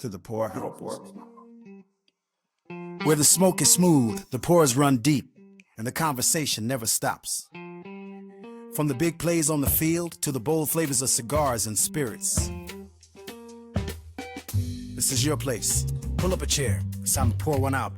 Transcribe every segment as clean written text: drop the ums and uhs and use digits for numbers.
to the poorhouse, where the smoke is smooth, the pores run deep, and the conversation never stops. From the big plays on the field to the bold flavors of cigars and spirits. This is your place. Pull up a chair. It's time to pour one out.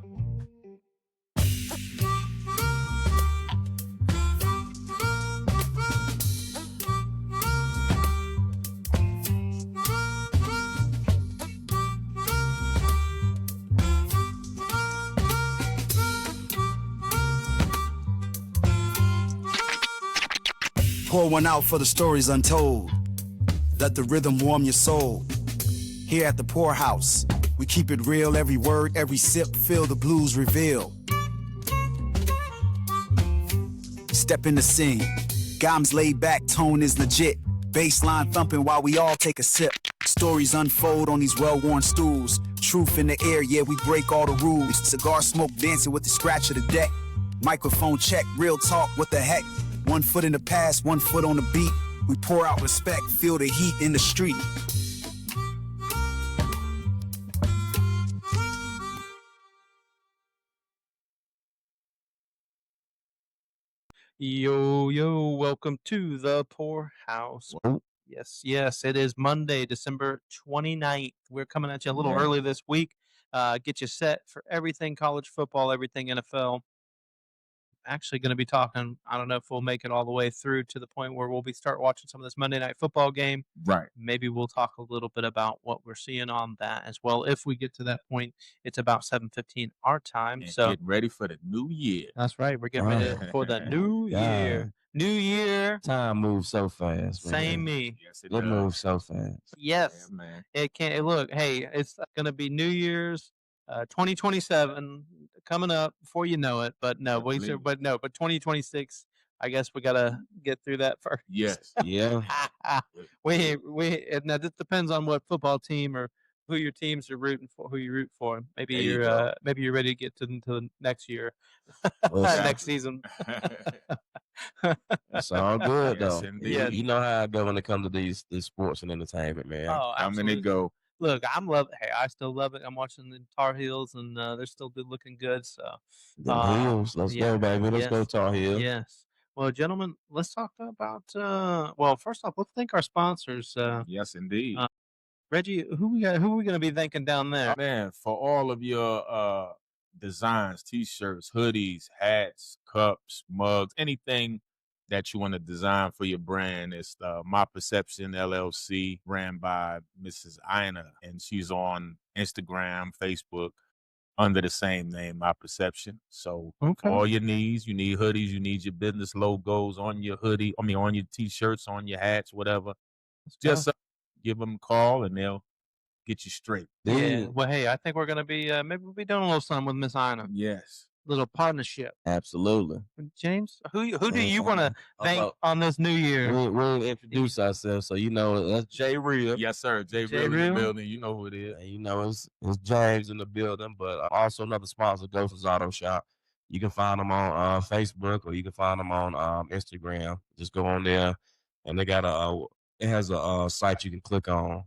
Pour one out for the stories untold. Let the rhythm warm your soul. Here at the Poorhouse, we keep it real. Every word, every sip, feel the blues reveal. Step in the scene. Gom's laid back, tone is legit. Bassline thumping while we all take a sip. Stories unfold on these well-worn stools. Truth in the air, yeah, we break all the rules. Cigar smoke dancing with the scratch of the deck. Microphone check, real talk, what the heck? 1 foot in the past, 1 foot on the beat. We pour out respect, feel the heat in the street. Yo, welcome to the Poorhouse. Yes, it is Monday, December 29th. We're coming at you a little early this week. Get you set for everything college football, everything NFL. Actually going to be talking, I don't know if we'll make it all the way through to the point where we'll start watching some of this Monday night football game. Right. Maybe we'll talk a little bit about what we're seeing on that as well. If we get to that point, it's about 7:15 our time. And so get ready for the new year. That's right. We're getting ready for the new year. New year. Time moves so fast. Same man. me. Yes, It does. moves so fast. Yes. Yeah, man. It can't look, hey, it's gonna be New Year's 2027 coming up before you know it. But no, but 2026, I guess we gotta get through that first. Yes. Yeah. we now this depends on what football team or who your teams are rooting for, who you root for. Maybe There you you're go. maybe you're ready to get to the next year, Well, next season. It's all good Yes, though. indeed. You know how I go when it comes to these sports and entertainment, man. Oh, Come and absolutely. it go. Look, I still love it. I'm watching the Tar Heels, and they're still looking good. So, The Heels, let's yeah, go, baby. Let's go, yes, Tar Heels. yes. Well, gentlemen, let's talk about. Well, first off, let's thank our sponsors. Yes, indeed. Reggie, who we going to be thanking down there? Man, for all of your designs, t-shirts, hoodies, hats, cups, mugs, anything that you want to design for your brand. It's My Perception LLC, ran by Mrs. Ina, and she's on Instagram, Facebook, under the same name, My Perception. So Okay. for all your needs, you need hoodies, you need your business logos on your hoodie, on your t-shirts, on your hats, whatever. Just give them a call and they'll get you straight. Yeah. Well, hey, I think we're going to be maybe we'll be doing a little something with Miss Ina. Yes. Little partnership. Absolutely. James, who do you want to thank on this new year? We'll introduce ourselves, so you know that's Jay Real. Yes, sir. Jay Real in the building. You know who it is. And you know it's James in the building, but also another sponsor, Ghost's Auto Shop. You can find them on Facebook, or you can find them on Instagram. Just go on there, and they got it has a site you can click on.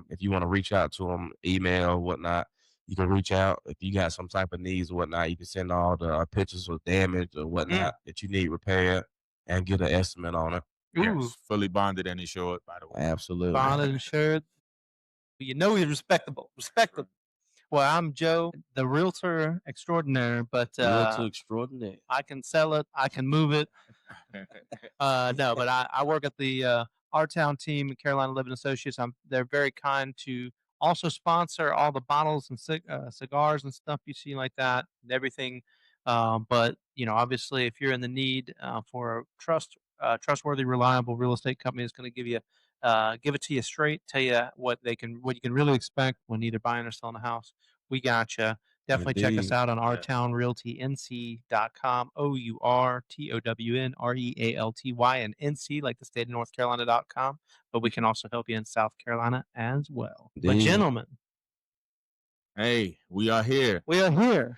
If you want to reach out to them, email or whatnot, you can reach out. If you got some type of needs or whatnot, you can send all the pictures of damage or whatnot that you need repaired and get an estimate on it. Yes, fully bonded and insured, by the way. Absolutely. Bonded, insured. You know he's respectable. Well, I'm Joe, the realtor extraordinaire, but Realtor extraordinaire. I can sell it. I can move it. No, but I work at the Our Town team, Carolina Living Associates. They're very kind to also sponsor all the bottles and cigars and stuff you see like that and everything. But you know, obviously, if you're in the need for a trustworthy, reliable real estate company that's going to give it to you straight, tell you what you can really expect when either buying or selling a house. We got you. Definitely check us out on ourtownrealtync.com, OURTOWNREALTY and NC, like the state of North Carolina.com. But we can also help you in South Carolina as well. But gentlemen, hey, we are here. We are here.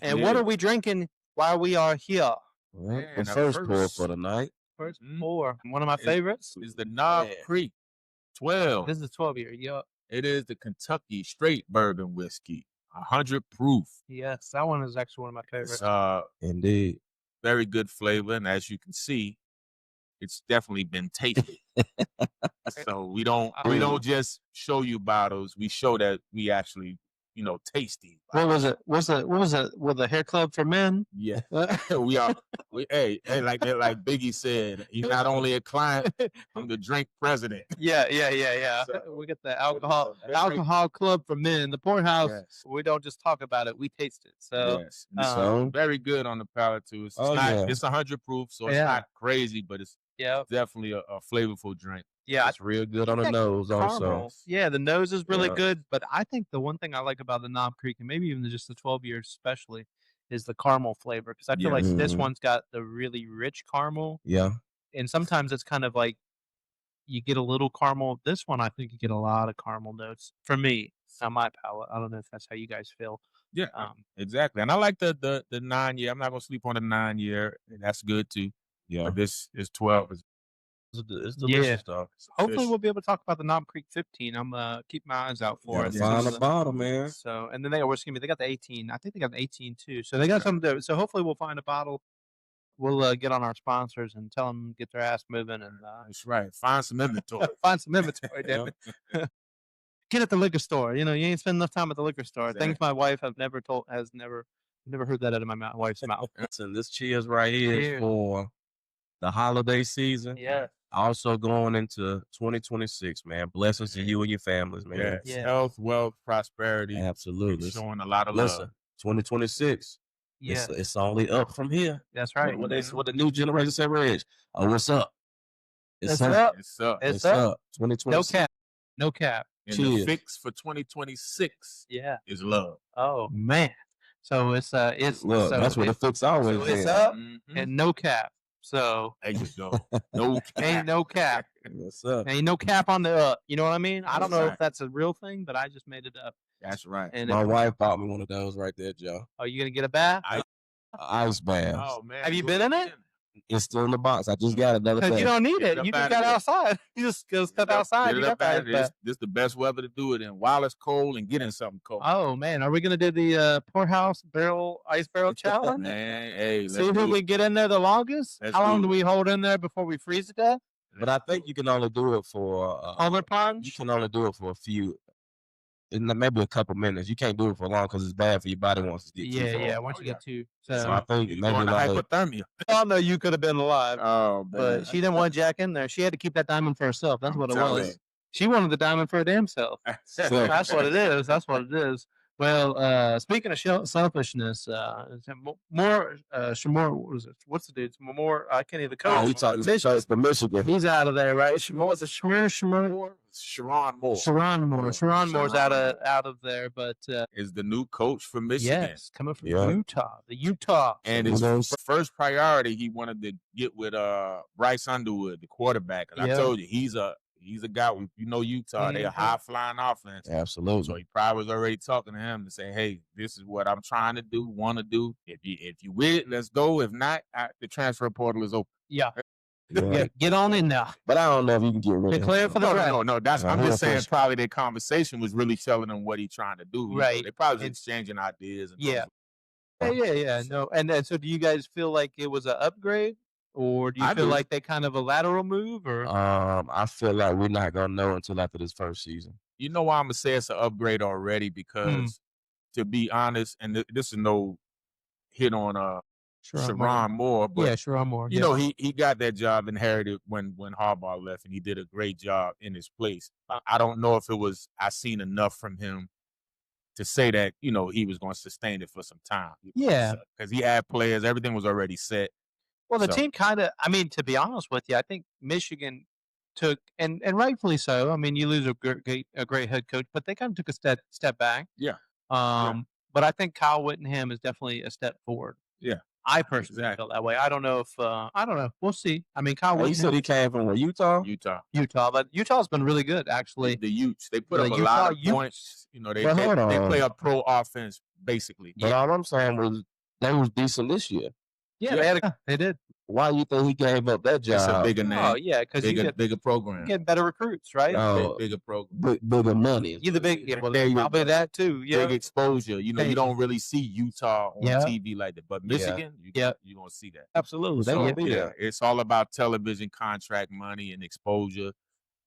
And what are we drinking while we are here? Well, Man, the our first pour first- for the night. First pour. One of my favorites. Is the Knob Yeah. Creek 12. This is 12 year. Yeah. It is the Kentucky straight bourbon whiskey, 100 proof. Yes, that one is actually one of my favorites. It's Indeed. very good flavor, and as you can see, it's definitely been tasted. So we don't just show you bottles. We show that we actually, taste these. What was it? What was it? With the hair club for men? Yeah, we are. Hey, like Biggie said, he's not only a client, I'm the drink president. Yeah. So, we get the alcohol club for men. The Poorhouse, Yes. we don't just talk about it; we taste it. So, Yes, so very good on the palate too. It's it's 100 proof, so it's not crazy, but it's definitely a flavorful drink. Yeah, it's real good on the nose also. Yeah, the nose is really good, but I think the one thing I like about the Knob Creek, and maybe even just the 12 years especially, is the caramel flavor. Because I feel like this one's got the really rich caramel. Yeah. And sometimes it's kind of like you get a little caramel. This one, I think you get a lot of caramel notes. For me, on my palate. I don't know if that's how you guys feel. Yeah, exactly. And I like the 9 year. I'm not going to sleep on the 9 year. That's good too. Yeah. But this is 12. It's delicious stuff. Hopefully we'll be able to talk about the Knob Creek 15. I'm keep my eyes out for it. Find the bottle, man. So, and then they got the 18. I think they got the 18 too. So they got something to. So hopefully we'll find a bottle. We'll get on our sponsors and tell them to get their ass moving. And that's right. Find some inventory. Find some inventory, damn it. Get at the liquor store. You ain't spend enough time at the liquor store. Exactly. Things my wife has never heard that out of my wife's mouth. Listen, this cheers right here is for the holiday season. Yeah. Also going into 2026, man. Blessings to you and your families, man. Yes. Health, wealth, prosperity. Absolutely. Showing a lot of love. 2026. Yeah. It's only up from here. That's right. What the new generation say, Reg? Oh, what's up? It's up. It's up. 2026. No cap. And the fix for 2026 is love. Oh man. So it's look, that's what the fix always is. It's up and no cap. So there you go. No cap. Ain't no cap. What's up? Ain't no cap on the up. You know what I mean? I don't know if that's a real thing, but I just made it up. That's right. And my wife bought me one of those right there, Joe. Oh, you gonna get a bath? Ice bath. Oh man. Have you been in it? It's still in the box. I just got another thing. You don't need it. You just got outside. You just go step outside. This is the best weather to do it in while it's cold and get in something cold. Oh man, are we gonna do the Poorhouse ice barrel challenge? Man, hey, see who we get in there the longest. How long do we hold in there before we freeze to death? But I think you can only do it for Homer Punch. You can only do it for a few. Maybe a couple minutes. You can't do it for long because it's bad for your body once it gets too far. Once you get too. So I think maybe like hypothermia. Oh no, you could have been alive. Oh, man. But she didn't want Jack in there. She had to keep that diamond for herself. That's what it was. She wanted the diamond for her damn self. That's what it is. That's what it is. Well, speaking of selfishness, more what was it? What's the dude's more? I can't even coach. Oh, we talking for Michigan. He's out of there, right? What was it? Sharon Moore. Sharon Moore's out of there, but is the new coach for Michigan. Yes, coming from Utah. The Utah. And his first priority, he wanted to get with Bryce Underwood, the quarterback. And I told you, he's a guy. Utah, they're a high flying offense. Absolutely. So he probably was already talking to him to say, "Hey, this is what I'm trying to do, want to do. If you with it, let's go. If not, the transfer portal is open." Yeah. Get on in there. But I don't know if you can get rid of Declare for the draft. No. That's I'm just saying. Probably their conversation was really telling them what he's trying to do. Right. They probably was exchanging ideas. And Yeah. No. And so, do you guys feel like it was an upgrade? Or do you feel like they kind of a lateral move? Or I feel like we're not gonna know until after this first season. You know why I'm gonna say it's an upgrade already? Because to be honest, and this is no hit on Sharon Moore, but Sharon Moore. You know, he got that job inherited when Harbaugh left, and he did a great job in his place. I don't know if I seen enough from him to say that he was going to sustain it for some time. Yeah, because he had players, everything was already set. Well, the team kind of, to be honest with you, I think Michigan took, and rightfully so. I mean, you lose a great head coach, but they kind of took a step back. Yeah. But I think Kyle Whittingham is definitely a step forward. Yeah. I personally feel that way. I don't know if I don't know. We'll see. I mean, Kyle Whittingham. You said he came from Utah. Utah, but Utah's been really good actually. The Utes, they put up a lot of points. They play a pro offense basically. But all I'm saying was they was decent this year. Yeah, they did. Why you think he gave up that job? It's a bigger name. Oh yeah, because you bigger program. get better recruits, right? Oh, Bigger program. bigger money. You the big, yeah, well, There you probably go. that too. Yeah, Big exposure. You know, Thank you don't really see Utah on Yeah. TV like that. But Michigan, Yeah. you're going to see that. Absolutely. They So, gonna be there. it's all about television contract money and exposure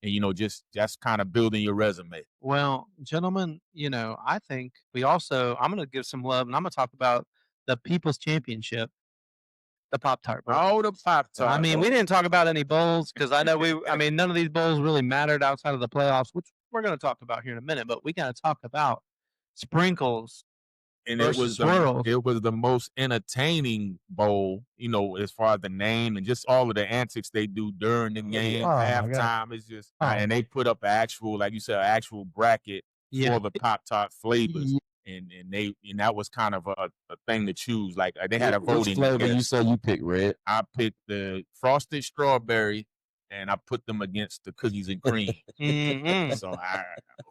and, you know, just kind of building your resume. Well, gentlemen, you know, I think I'm going to give some love and I'm going to talk about the People's Championship, the Pop-Tart Bowl. Oh, the Pop-Tart. I mean, we didn't talk about any bowls because I know none of these bowls really mattered outside of the playoffs, which we're going to talk about here in a minute, but we got to talk about sprinkles. And it was the most entertaining bowl, you know, as far as the name and just all of the antics they do during the game, halftime. It's just, and they put up actual, like you said, actual bracket for the Pop-Tart flavors. And that was kind of a thing to choose. Like they had a voting. Which flavor you said you picked, Red? I picked the frosted strawberry, and I put them against the cookies and cream. So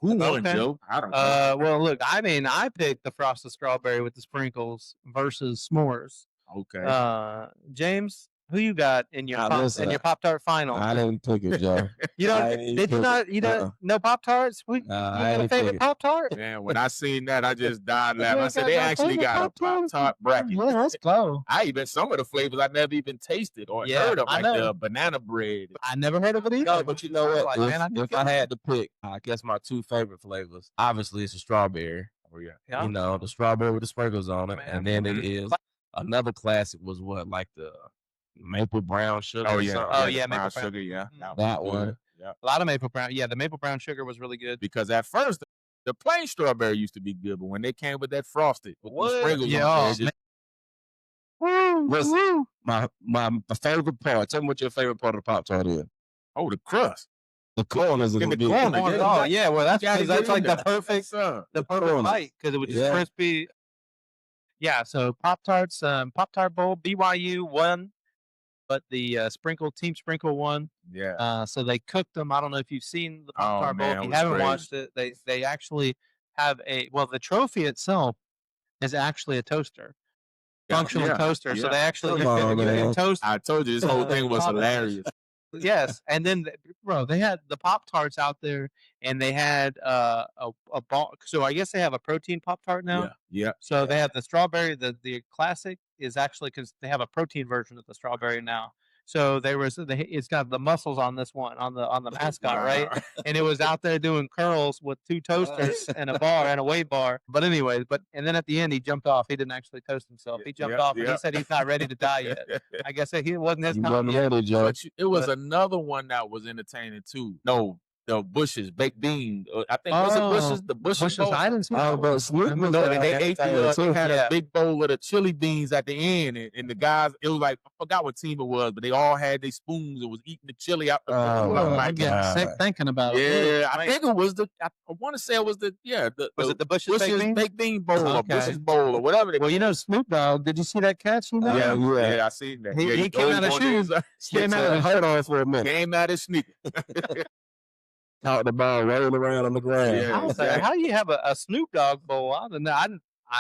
who won, Joe? I don't know. Well, look, I mean, I picked the frosted strawberry with the sprinkles versus s'mores. Okay. James, who you got in your Pop-Tart final? I didn't pick it, Joe. You don't? No Pop-Tarts? You got a favorite Pop-Tart? Man, when I seen that, I just died laughing. I said they actually got a Pop-Tart bracket. Yeah, let's go. Some of the flavors I never even tasted or heard of, like the banana bread. I never heard of it either. No, but you know what? If I had to pick, I guess my two favorite flavors, obviously it's the strawberry. Oh yeah. You know, the strawberry with the sprinkles on it, and then it is another classic was like the maple brown sugar. Oh yeah. Maple brown sugar. Yeah, that one. Yeah, a lot of maple brown. Yeah, the maple brown sugar was really good. Because at first the plain strawberry used to be good, but when they came with that frosted with the sprinkles on it, my favorite part. Tell me what your favorite part of the Pop-Tart is. Oh, the crust. The corners in the corner. Oh yeah, well that's like the perfect bite because it was just crispy. Yeah, so Pop-Tarts, Pop-Tart Bowl, BYU won, but the Team Sprinkle won. Yeah. So they cooked them. I don't know if you've seen the Pop-Tart Bowl. If you haven't watched it, they actually have the trophy itself is actually a toaster. Functional toaster. Yeah. So they actually toast. I told you this whole thing was hilarious. Yes, and then they had the Pop-Tarts out there, and they had a ball. So I guess they have a protein Pop-Tart now. Yeah. So they have the strawberry. The classic is actually because they have a protein version of the strawberry now. So it's got the muscles on this one on the mascot, right? And it was out there doing curls with two toasters and a bar and a weight bar. But anyways, and then at the end he jumped off. He didn't actually toast himself. He jumped off and he said he's not ready to die yet. I guess he wasn't his time. But it was another one that was entertaining too. No. The Bush's baked beans. I think was it Bush's? The Bush's bowl. I didn't see that. They had a big bowl of the chili beans at the end, and the guys. It was like I forgot what team it was, but they all had their spoons and was eating the chili out the bowl. I'm getting sick thinking about it. Yeah, I think it was I want to say it was was it the Bush's baked bean bowl or Bush's bowl or whatever. Well, you know Snoop Dogg. Did you see that catch? Yeah, I seen that. He came out of shoes. Came out of hold on for a minute. Came out of sneakers. Talked about rolling around on the ground. Yeah, I was like, how do you have a Snoop Dogg bowl? I don't know. I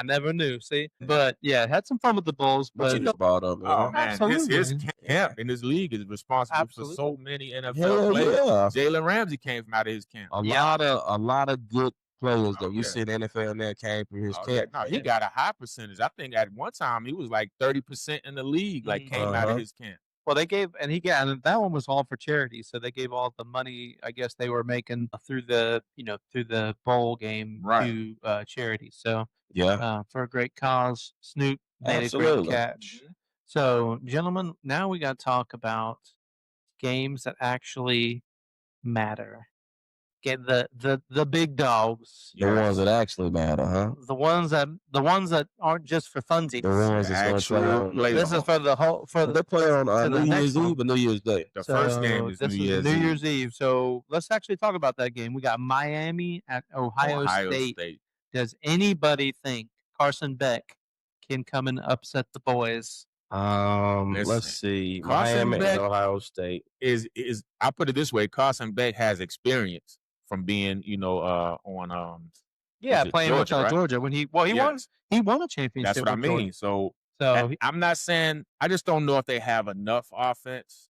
never knew. See, but had some fun with the bowls. But you just brought up, man. His camp in his league is responsible for so many NFL players. Jalen Ramsey came from out of his camp. A lot of good players that you see in the NFL that came from his camp. No, he got a high percentage. I think at one time he was like 30% in the league, came out of his camp. Well, they gave, and that one was all for charity. So they gave all the money, I guess they were making through the bowl game to charity. So for a great cause, Snoop made a great catch. So, gentlemen, now we got to talk about games that actually matter. Get the big dogs. The ones that actually matter, huh? The ones that aren't just for funsies. The ones that's this is for the whole they play on New Year's Eve or New Year's Day. The first game is New Year's Eve. So let's actually talk about that game. We got Miami at Ohio State. Does anybody think Carson Beck can come and upset the boys? Let's see. Miami and Ohio State is I put it this way: Carson Beck has experience from being, on playing Georgia, with Georgia when he won a championship. That's what I mean. Georgia. So So I'm not saying I just don't know if they have enough offense,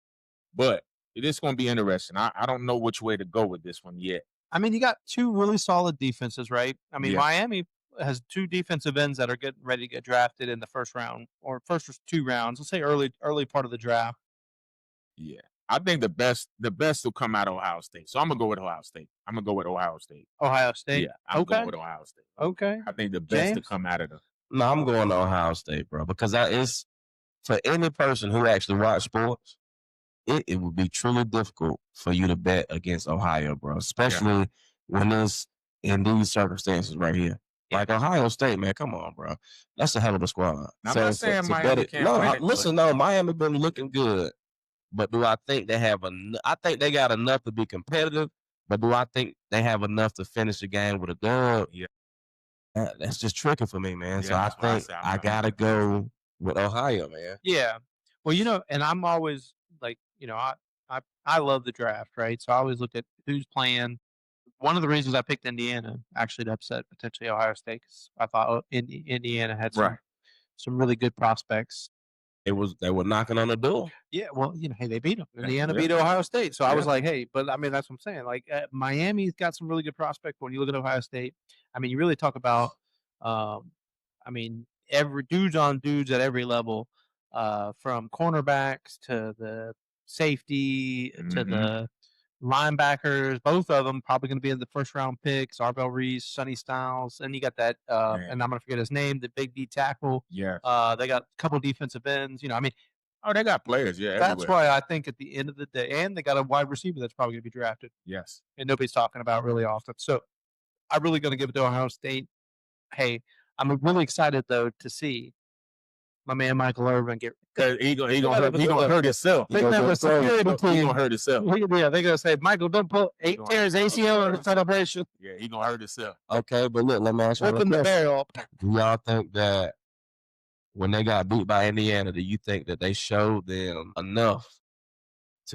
but it is going to be interesting. I don't know which way to go with this one yet. I mean, you got two really solid defenses, right? I mean, Yeah. Miami has two defensive ends that are getting ready to get drafted in the first round or first 2 rounds. Let's say early part of the draft. Yeah. I think the best will come out of Ohio State. So I'm gonna go with Ohio State. Ohio State. Yeah, I'm Okay. going with Ohio State. Okay. I think the best to James? come out of the No, I'm going to Ohio State, bro, because that is for any person who actually watch sports. It would be truly difficult for you to bet against Ohio, bro, especially when it's in these circumstances right here. Like Ohio State, man, come on, bro. That's a hell of a squad. Now, I'm not saying Miami bet it. can't No, win it, listen, no, Miami been looking good, but do I think they have I think they got enough to be competitive, but do I think they have enough to finish the game with a dub? Yeah. That's just tricky for me, man. Yeah, So I that's why I think say I'm I not gotta gonna go with Ohio, man. Yeah. Well, and I'm always like, I love the draft, right? So I always look at who's playing. One of the reasons I picked Indiana actually to upset potentially Ohio State, 'cause I thought Indiana had some really good prospects. They were knocking on the door. Yeah, well, hey, they beat them. Indiana Yeah. beat Ohio State, so I was Yeah. like, hey, but I mean, that's what I'm saying. Like, Miami's got some really good prospects. When you look at Ohio State, I mean, you really talk about, I mean, every dudes on dudes at every level, from cornerbacks to the safety to the linebackers. Both of them probably going to be in the first round picks. Arbel Reese, Sonny Styles, and you got that, and I'm going to forget his name, the big D tackle. Yeah. They got a couple defensive ends. I mean. Oh, they got players, yeah. That's everywhere. why I think at the end of the day, and they got a wide receiver that's probably going to be drafted, Yes. and nobody's talking about really often. So I'm really going to give it to Ohio State. Hey, I'm really excited though to see my man Michael Irvin get. Because he gonna hurt himself. They have a security He team. gonna hurt himself. Yeah, they're gonna say Michael, don't pull 8 gonna- tears ACL in the celebration. Yeah, he gonna hurt himself. Okay, but look, let me ask you a Open the question. barrel. Do y'all think that when they got beat by Indiana, do you think that they showed them enough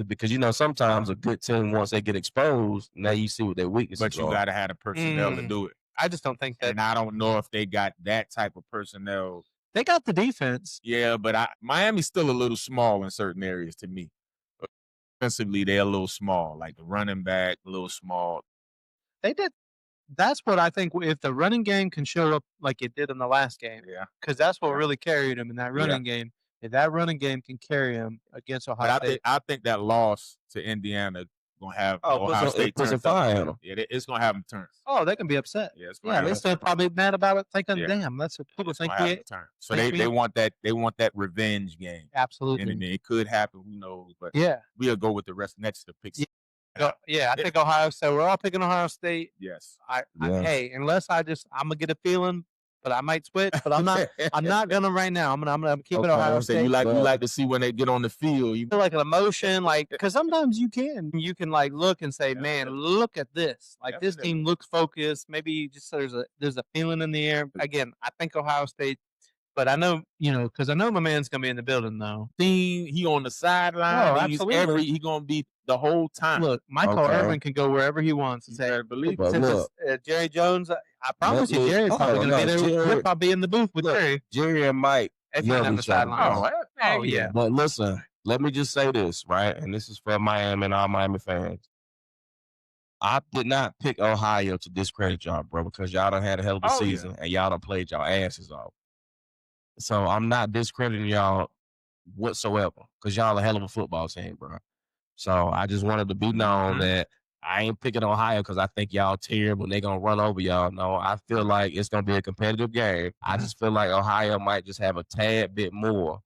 because sometimes a good team, once they get exposed, now you see what their weaknesses But you are. gotta have the personnel to do it. I just don't think that And I don't know if they got that type of personnel. they got the defense. Yeah, but Miami's still a little small in certain areas to me. Offensively, they're a little small. Like the running back, a little small. They did. That's what I think. If the running game can show up like it did in the last game, Yeah. because that's what really carried him in that running game. If that running game can carry him against Ohio State, I think that loss to Indiana gonna have Ohio State puts a turned fire up. in them. Yeah, it's gonna have them turn. they can be upset. Yeah, it's Yeah, they still probably mad about it. Thinking, Yeah. damn, that's what people It's think. gonna have them turn. So think they we- want that. They want that revenge game. Absolutely. And it could happen. Who knows? But Yeah. we'll go with the rest next to the picks. Yeah, I think Ohio State. We're all picking Ohio State. Yes. Hey, unless I'm gonna get a feeling, but I might switch. But I'm not. I'm not gonna right now. I'm gonna keep it Ohio So State. you like to see when they get on the field. You feel like an emotion, because sometimes you can like look and say, man, look at this. Like this team looks focused. Maybe just there's a feeling in the air. Again, I think Ohio State. But I know, because I know my man's gonna be in the building though. He on the sideline. Oh, absolutely. He gonna be the whole time. Look, Michael Irvin can go wherever he wants and You say, better believe But it. look, Jerry Jones. I promise you, Jerry's probably gonna be there. We'll probably be in the booth with Jerry. Jerry and Mike. If love he's on the each other, sideline. bro. Oh yeah. But listen, let me just say this, right? And this is for Miami and all Miami fans. I did not pick Ohio to discredit y'all, bro, because y'all done had a hell of a season and y'all done played y'all asses off. So I'm not discrediting y'all whatsoever because y'all a hell of a football team, bro. So I just wanted to be known that I ain't picking Ohio because I think y'all terrible and they going to run over y'all. No, I feel like it's going to be a competitive game. I just feel like Ohio might just have a tad bit more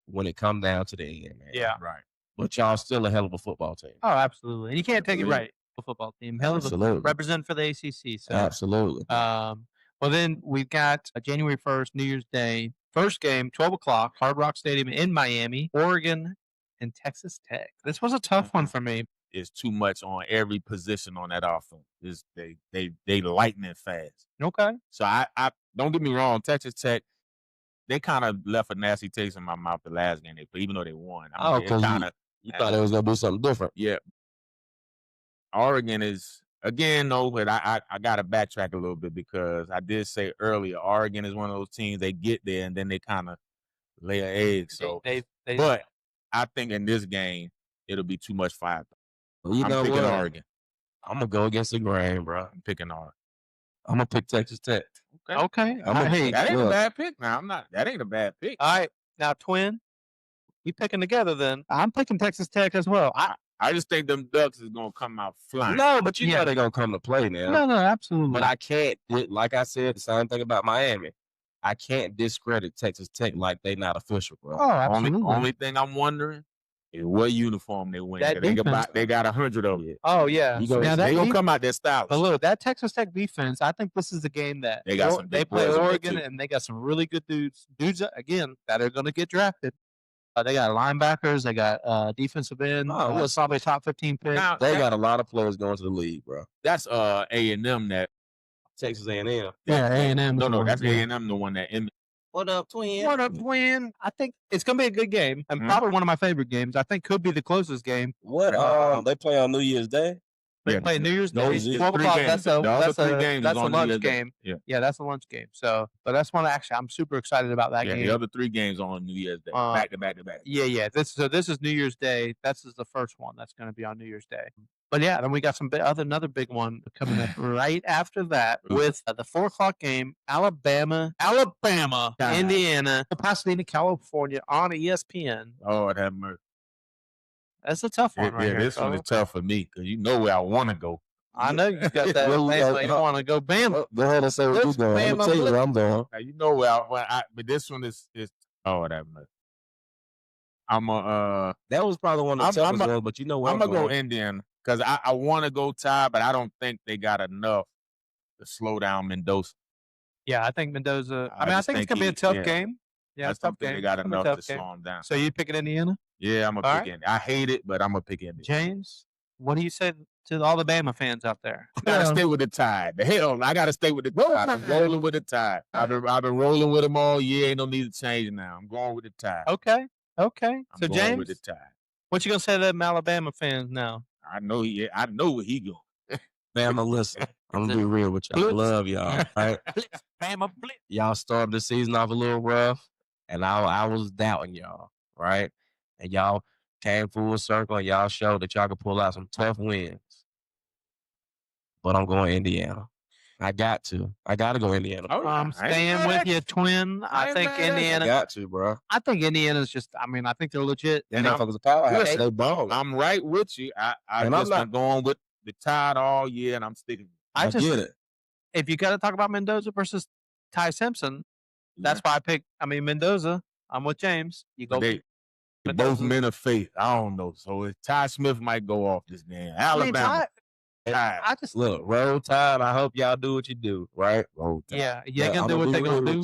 when it comes down to the end, man. Yeah. Right. But y'all still a hell of a football team. Oh, absolutely. And you can't take it right. Football team. Hell of a Absolutely. represent for the ACC. So Absolutely. well, then we've got January 1st, New Year's Day. First game, 12 o'clock, Hard Rock Stadium in Miami, Oregon, and Texas Tech. This was a tough one for me. It's too much on every position on that offense. They lightning fast. Okay. So I don't get me wrong, Texas Tech, they kind of left a nasty taste in my mouth the last game they played, even though they won. Because you thought it was going to be something different. Yeah. Oregon is, again, though, but I got to backtrack a little bit because I did say earlier, Oregon is one of those teams, they get there and then they kind of lay an egg. So, but I think in this game it'll be too much fire. You I'm know picking what? Oregon. I'm gonna go against the grain, bro. I'm picking Oregon. I'm gonna pick Texas Tech. Okay. Hey, That ain't a look. bad pick. Now I'm not. That ain't a bad pick. All right. Now, twin, we picking together then. I'm picking Texas Tech as well. I just think them Ducks is gonna come out flying. No, but you Yeah. know they're gonna come to play now. No, absolutely. But I can't, like I said, the same thing about Miami. I can't discredit Texas Tech like they not official, bro. Oh, absolutely. Only thing I'm wondering is what uniform they wear. That They got 100 of them. Oh, yeah. They gonna come out their style. But look, that Texas Tech defense, I think this is a game that They got some they big play boys in there, Oregon, too. and they got some really good dudes. Dudes, again, that are going to get drafted. They got linebackers. They got defensive end. Oh, probably top 15 pick. Now, They got a lot of players going to the league, bro. that's A&M that. Texas A&M. Yeah, A&M. No, that's A&M the one that. What up, twin? What up, twin? I think it's going to be a good game, and probably one of my favorite games. I think could be the closest game. What? They play on New Year's Day. They play New Year's Day, Those 12 three o'clock. games. That's The other three a games is on New lunch Year's Day. game. Yeah. That's a lunch game. So, but that's one actually I'm super excited about that game. The other 3 games on New Year's Day, back to back to back. Yeah. This is New Year's Day. This is the first one that's going to be on New Year's Day. But yeah, then we got another big one coming up right after that with the 4 o'clock game, Alabama, Indiana, Pasadena, California on ESPN. Oh, it have mercy. That's a tough one, right here. This one is tough for me because you know where I want to go. I know you got that. You want to go Bama. Go ahead and say what you're going. I'm gonna tell you where I'm going. Now, you know where but this one is oh, that mercy. That was probably one of the toughest ones, but you know what? I'm gonna go Indiana because I want to go Tide, but I don't think they got enough to slow down Mendoza. Yeah, I think Mendoza. I think it's gonna be a tough game. Yeah, it's a tough game. They got enough to slow them down. So you picking Indiana? Yeah, I'm gonna pick Indiana. I hate it, but I'm gonna pick Indiana. James, what do you say to all the Bama fans out there? I gotta stay with the Tide. The hell, I gotta stay with the Tide. I'm rolling with the Tide. I've been rolling with them all year. Ain't no need to change now. I'm going with the Tide. Okay. So I'm going with the James, Tide. what you gonna say to them Alabama fans now? I know where he going. Bama, listen. I'm gonna be real with y'all. I love y'all. Right? Bama blitz. Y'all started the season off a little rough, and I was doubting y'all, right? And y'all came full circle, and y'all showed that y'all could pull out some tough wins. But I'm going Indiana. I got to go Indiana. I'm staying with you, twin. I think Indiana. Got to, bro. I think Indiana's just. I mean, I think they're legit. And motherfuckers a powerhouse. They ball. I'm right with you. I'm not going with the Tide all year, and I'm sticking. I get it. If you got to talk about Mendoza versus Ty Simpson, that's why I picked. I mean, Mendoza. I'm with James. You go. They both men of faith. I don't know. So Ty Smith might go off this game. Alabama. I just look, roll Tide. I hope y'all do what you do, right? Roll Tide. Yeah, you gonna do what they gonna do.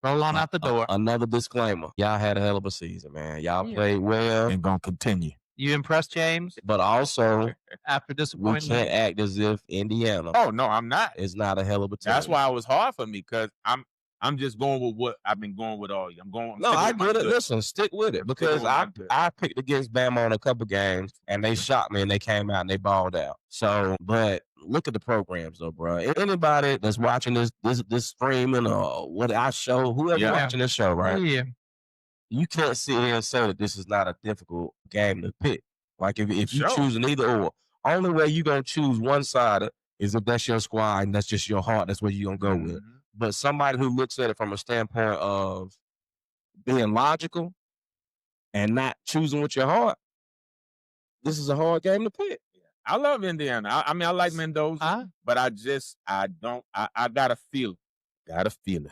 Roll on out the door. Another disclaimer: y'all had a hell of a season, man. Y'all played well and gonna continue. You impressed James, but also after disappointment, we can't act as if Indiana. Oh no, I'm not. It's not a hell of a team. That's why it was hard for me because I'm just going with what I've been going with all year. I get it. Listen, stick with it because I picked against Bama on a couple games and they shot me and they came out and they balled out. So, but look at the programs though, bro. Anybody that's watching this streaming or what I show, whoever watching this show, right? Yeah. You can't sit here and say that this is not a difficult game to pick. Like if you choose an either or, only way you gonna choose one side is if that's your squad and that's just your heart. That's where you gonna go with. But somebody who looks at it from a standpoint of being logical and not choosing with your heart, this is a hard game to pick. I love Indiana. I mean, I like Mendoza, but I gotta feel it. Gotta feel it.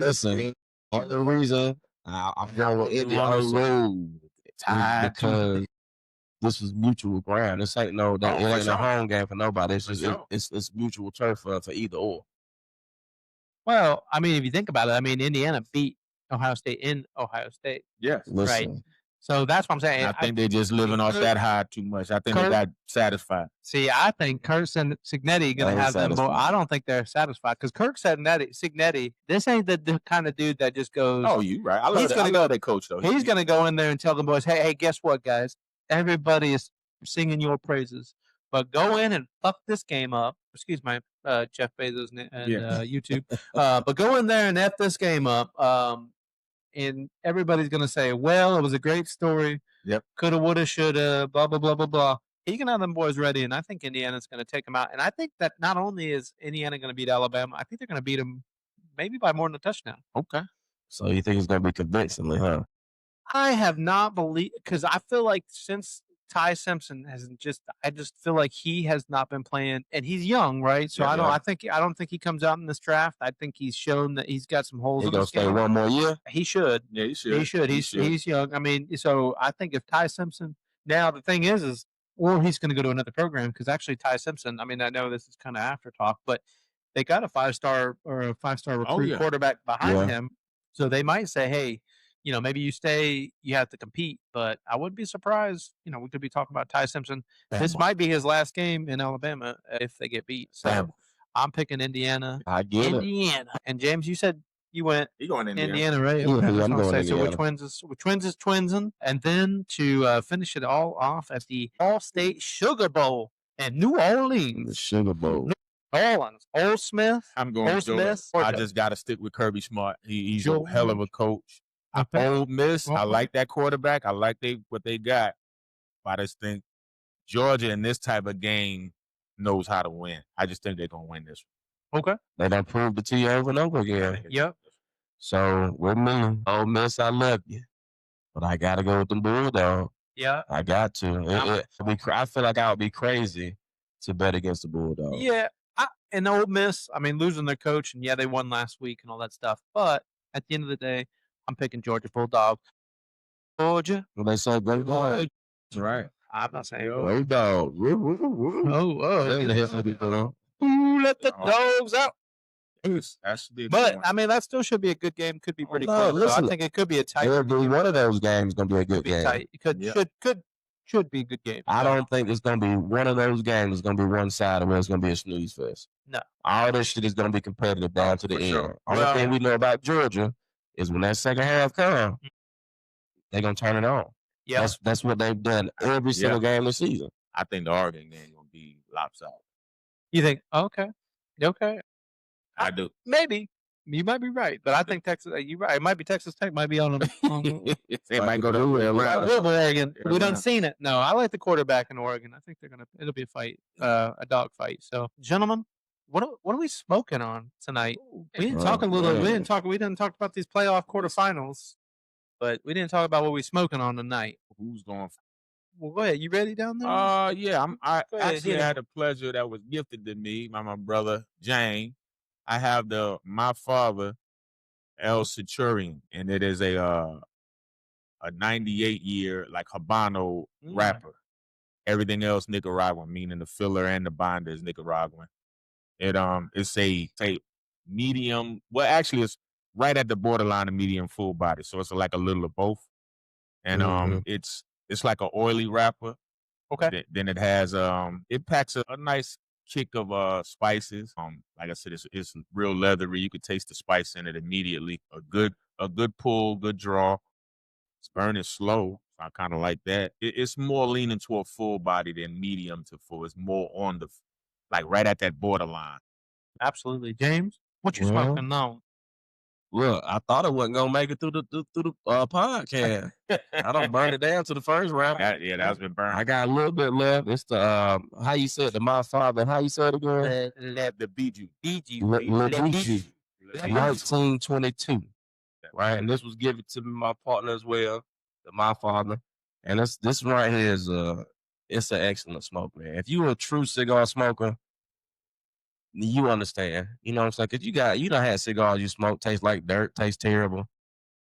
Listen, part of the reason I'm going with Indiana because this is mutual ground. This ain't it ain't a home game for nobody. It's just it's mutual turf for either or. Well, I mean, if you think about it, I mean, Indiana beat Ohio State in Ohio State. Yes, right. So that's what I'm saying. I think they're just living off that high too much. I think they got satisfied. See, I think Kirk Cignetti going to have them. I don't think they're satisfied because Kirk Cignetti, this ain't the kind of dude that just goes. Oh, you right. I love that coach though. He's going to go in there and tell the boys, hey, guess what, guys? Everybody is singing your praises. but go in and fuck this game up. Excuse my Jeff Bezos and YouTube. But go in there and F this game up. And everybody's going to say, well, it was a great story. Yep. Coulda, woulda, shoulda, blah, blah, blah, blah, blah. He can have them boys ready, and I think Indiana's going to take them out. And I think that not only is Indiana going to beat Alabama, I think they're going to beat them maybe by more than a touchdown. Okay. So you think it's going to be convincingly, huh? I have not believed because I feel like since Ty Simpson hasn't I just feel like he has not been playing, and he's young, right? So I don't think he comes out in this draft. I think he's shown that he's got some holes. He's in going his to stay game. one more year. He should. Yeah, he should. He should. He's young. I mean, so I think if Ty Simpson now the thing is, or he's going to go to another program because actually Ty Simpson. I mean, I know this is kind of after talk, but they got a 5-star recruit quarterback behind him, so they might say, hey. Maybe you stay, you have to compete, but I wouldn't be surprised. We could be talking about Ty Simpson. This might be his last game in Alabama if they get beat. So I'm picking Indiana. I get Indiana. And James, you said you went going Indiana, right? Yeah, I'm going so Indiana. we're twins is twinsing. And then to finish it all off at the All-State Sugar Bowl in New Orleans. The Sugar Bowl. New Orleans. Ole Smith. I'm going Ole Smith. I just got to stick with Kirby Smart. He's a hell of a coach. Ole Miss, I like that quarterback. I like what they got. But I just think Georgia in this type of game knows how to win. I just think they're going to win this one. Okay. They done proved it to you over and over again. Yep. So with me, Ole Miss, I love you. But I got to go with the Bulldogs. Yeah. I got to. I feel like I would be crazy to bet against the Bulldogs. Yeah. And Ole Miss, I mean, losing their coach, and they won last week and all that stuff. But at the end of the day, I'm picking Georgia Bulldogs. Georgia. Well, they say great dog. That's right. I'm not saying Great dog. Oh. Let the dogs out. But I mean, that still should be a good game. Could be pretty close. Listen, I think it could be a tight. Every one of those games is gonna be a good game. Tight. It should be a good game. I don't think it's gonna be one of those games. It's gonna be one sided where it's gonna be a snooze fest. No. All this shit is gonna be competitive down to the end. Sure. Only thing we know about Georgia is when that second half comes, they're gonna turn it on. Yeah. That's what they've done every single game this season. I think the Oregon game gonna be lopsided. You think? Okay. I do. Maybe. You might be right, but I think Texas. You're right. It might be Texas Tech. Might be on them. They might go to Oregon. We done seen it. No, I like the quarterback in Oregon. I think it'll be a fight, a dog fight. So, gentlemen, what are we smoking on tonight? We didn't talk We didn't talk about these playoff quarterfinals, but we didn't talk about what we smoking on tonight. Who's going? Well, go ahead. You ready down there? Yeah. I actually hit it. had a pleasure that was gifted to me by my brother Jane. I have my father, El Centurion, and it is a 98-year like Habano wrapper. Everything else Nicaraguan, meaning the filler and the binder is Nicaraguan. It's a medium. Well, actually, it's right at the borderline of medium full body, so it's like a little of both. And it's like an oily wrapper. Okay. Then it has it packs a nice kick of spices. Like I said, it's real leathery. You could taste the spice in it immediately. A good pull, good draw. It's burning slow. I kind of like that. It's more leaning toward full body than medium to full. It's more on the right at that borderline. Absolutely, James. What you smoking now? Look, I thought it wasn't gonna make it through the podcast. I don't burn it down to the first round. That's been burned. I got a little bit left. It's the how you said the my father. How you said it again? The Bijou. 1922. Right, and this was given to my partner as well, my father. And this one right here is it's an excellent smoke, man. If you a true cigar smoker, you understand. You know what I'm saying? Because you done had cigars you smoke, taste like dirt, taste terrible.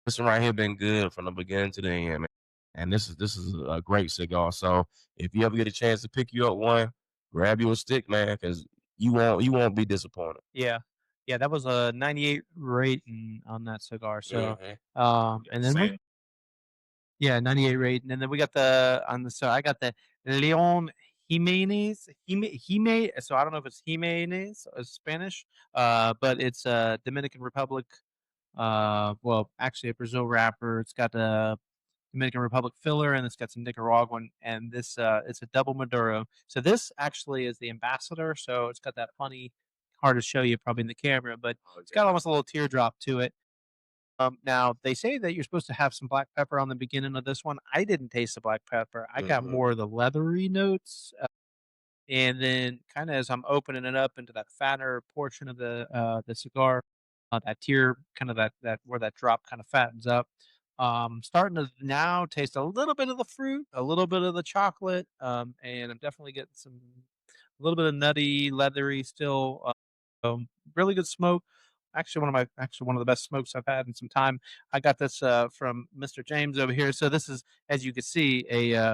This one right here been good from the beginning to the end, man. And this is a great cigar. So if you ever get a chance to pick you up one, grab you a stick, man, because you won't be disappointed. Yeah. That was a 98 rating on that cigar. So and then 98 rating, and then we got I got the Leon Jimenez. So I don't know if it's Jimenez, Spanish, but it's Dominican Republic. Well, actually a Brazil wrapper. It's got Dominican Republic filler, and it's got some Nicaraguan. And this it's a double Maduro. So this actually is the ambassador. So it's got that funny, hard to show you probably in the camera, but it's got almost a little teardrop to it. Now they say that you're supposed to have some black pepper on the beginning of this one. I didn't taste the black pepper. I got more of the leathery notes. And then kind of as I'm opening it up into that fatter portion of the cigar, that tier, kind of that where that drop kind of fattens up. Starting to now taste a little bit of the fruit, a little bit of the chocolate, and I'm definitely getting a little bit of nutty, leathery still. Really good smoke. Actually, one of the best smokes I've had in some time. I got this from Mr. James over here. So this is, as you can see,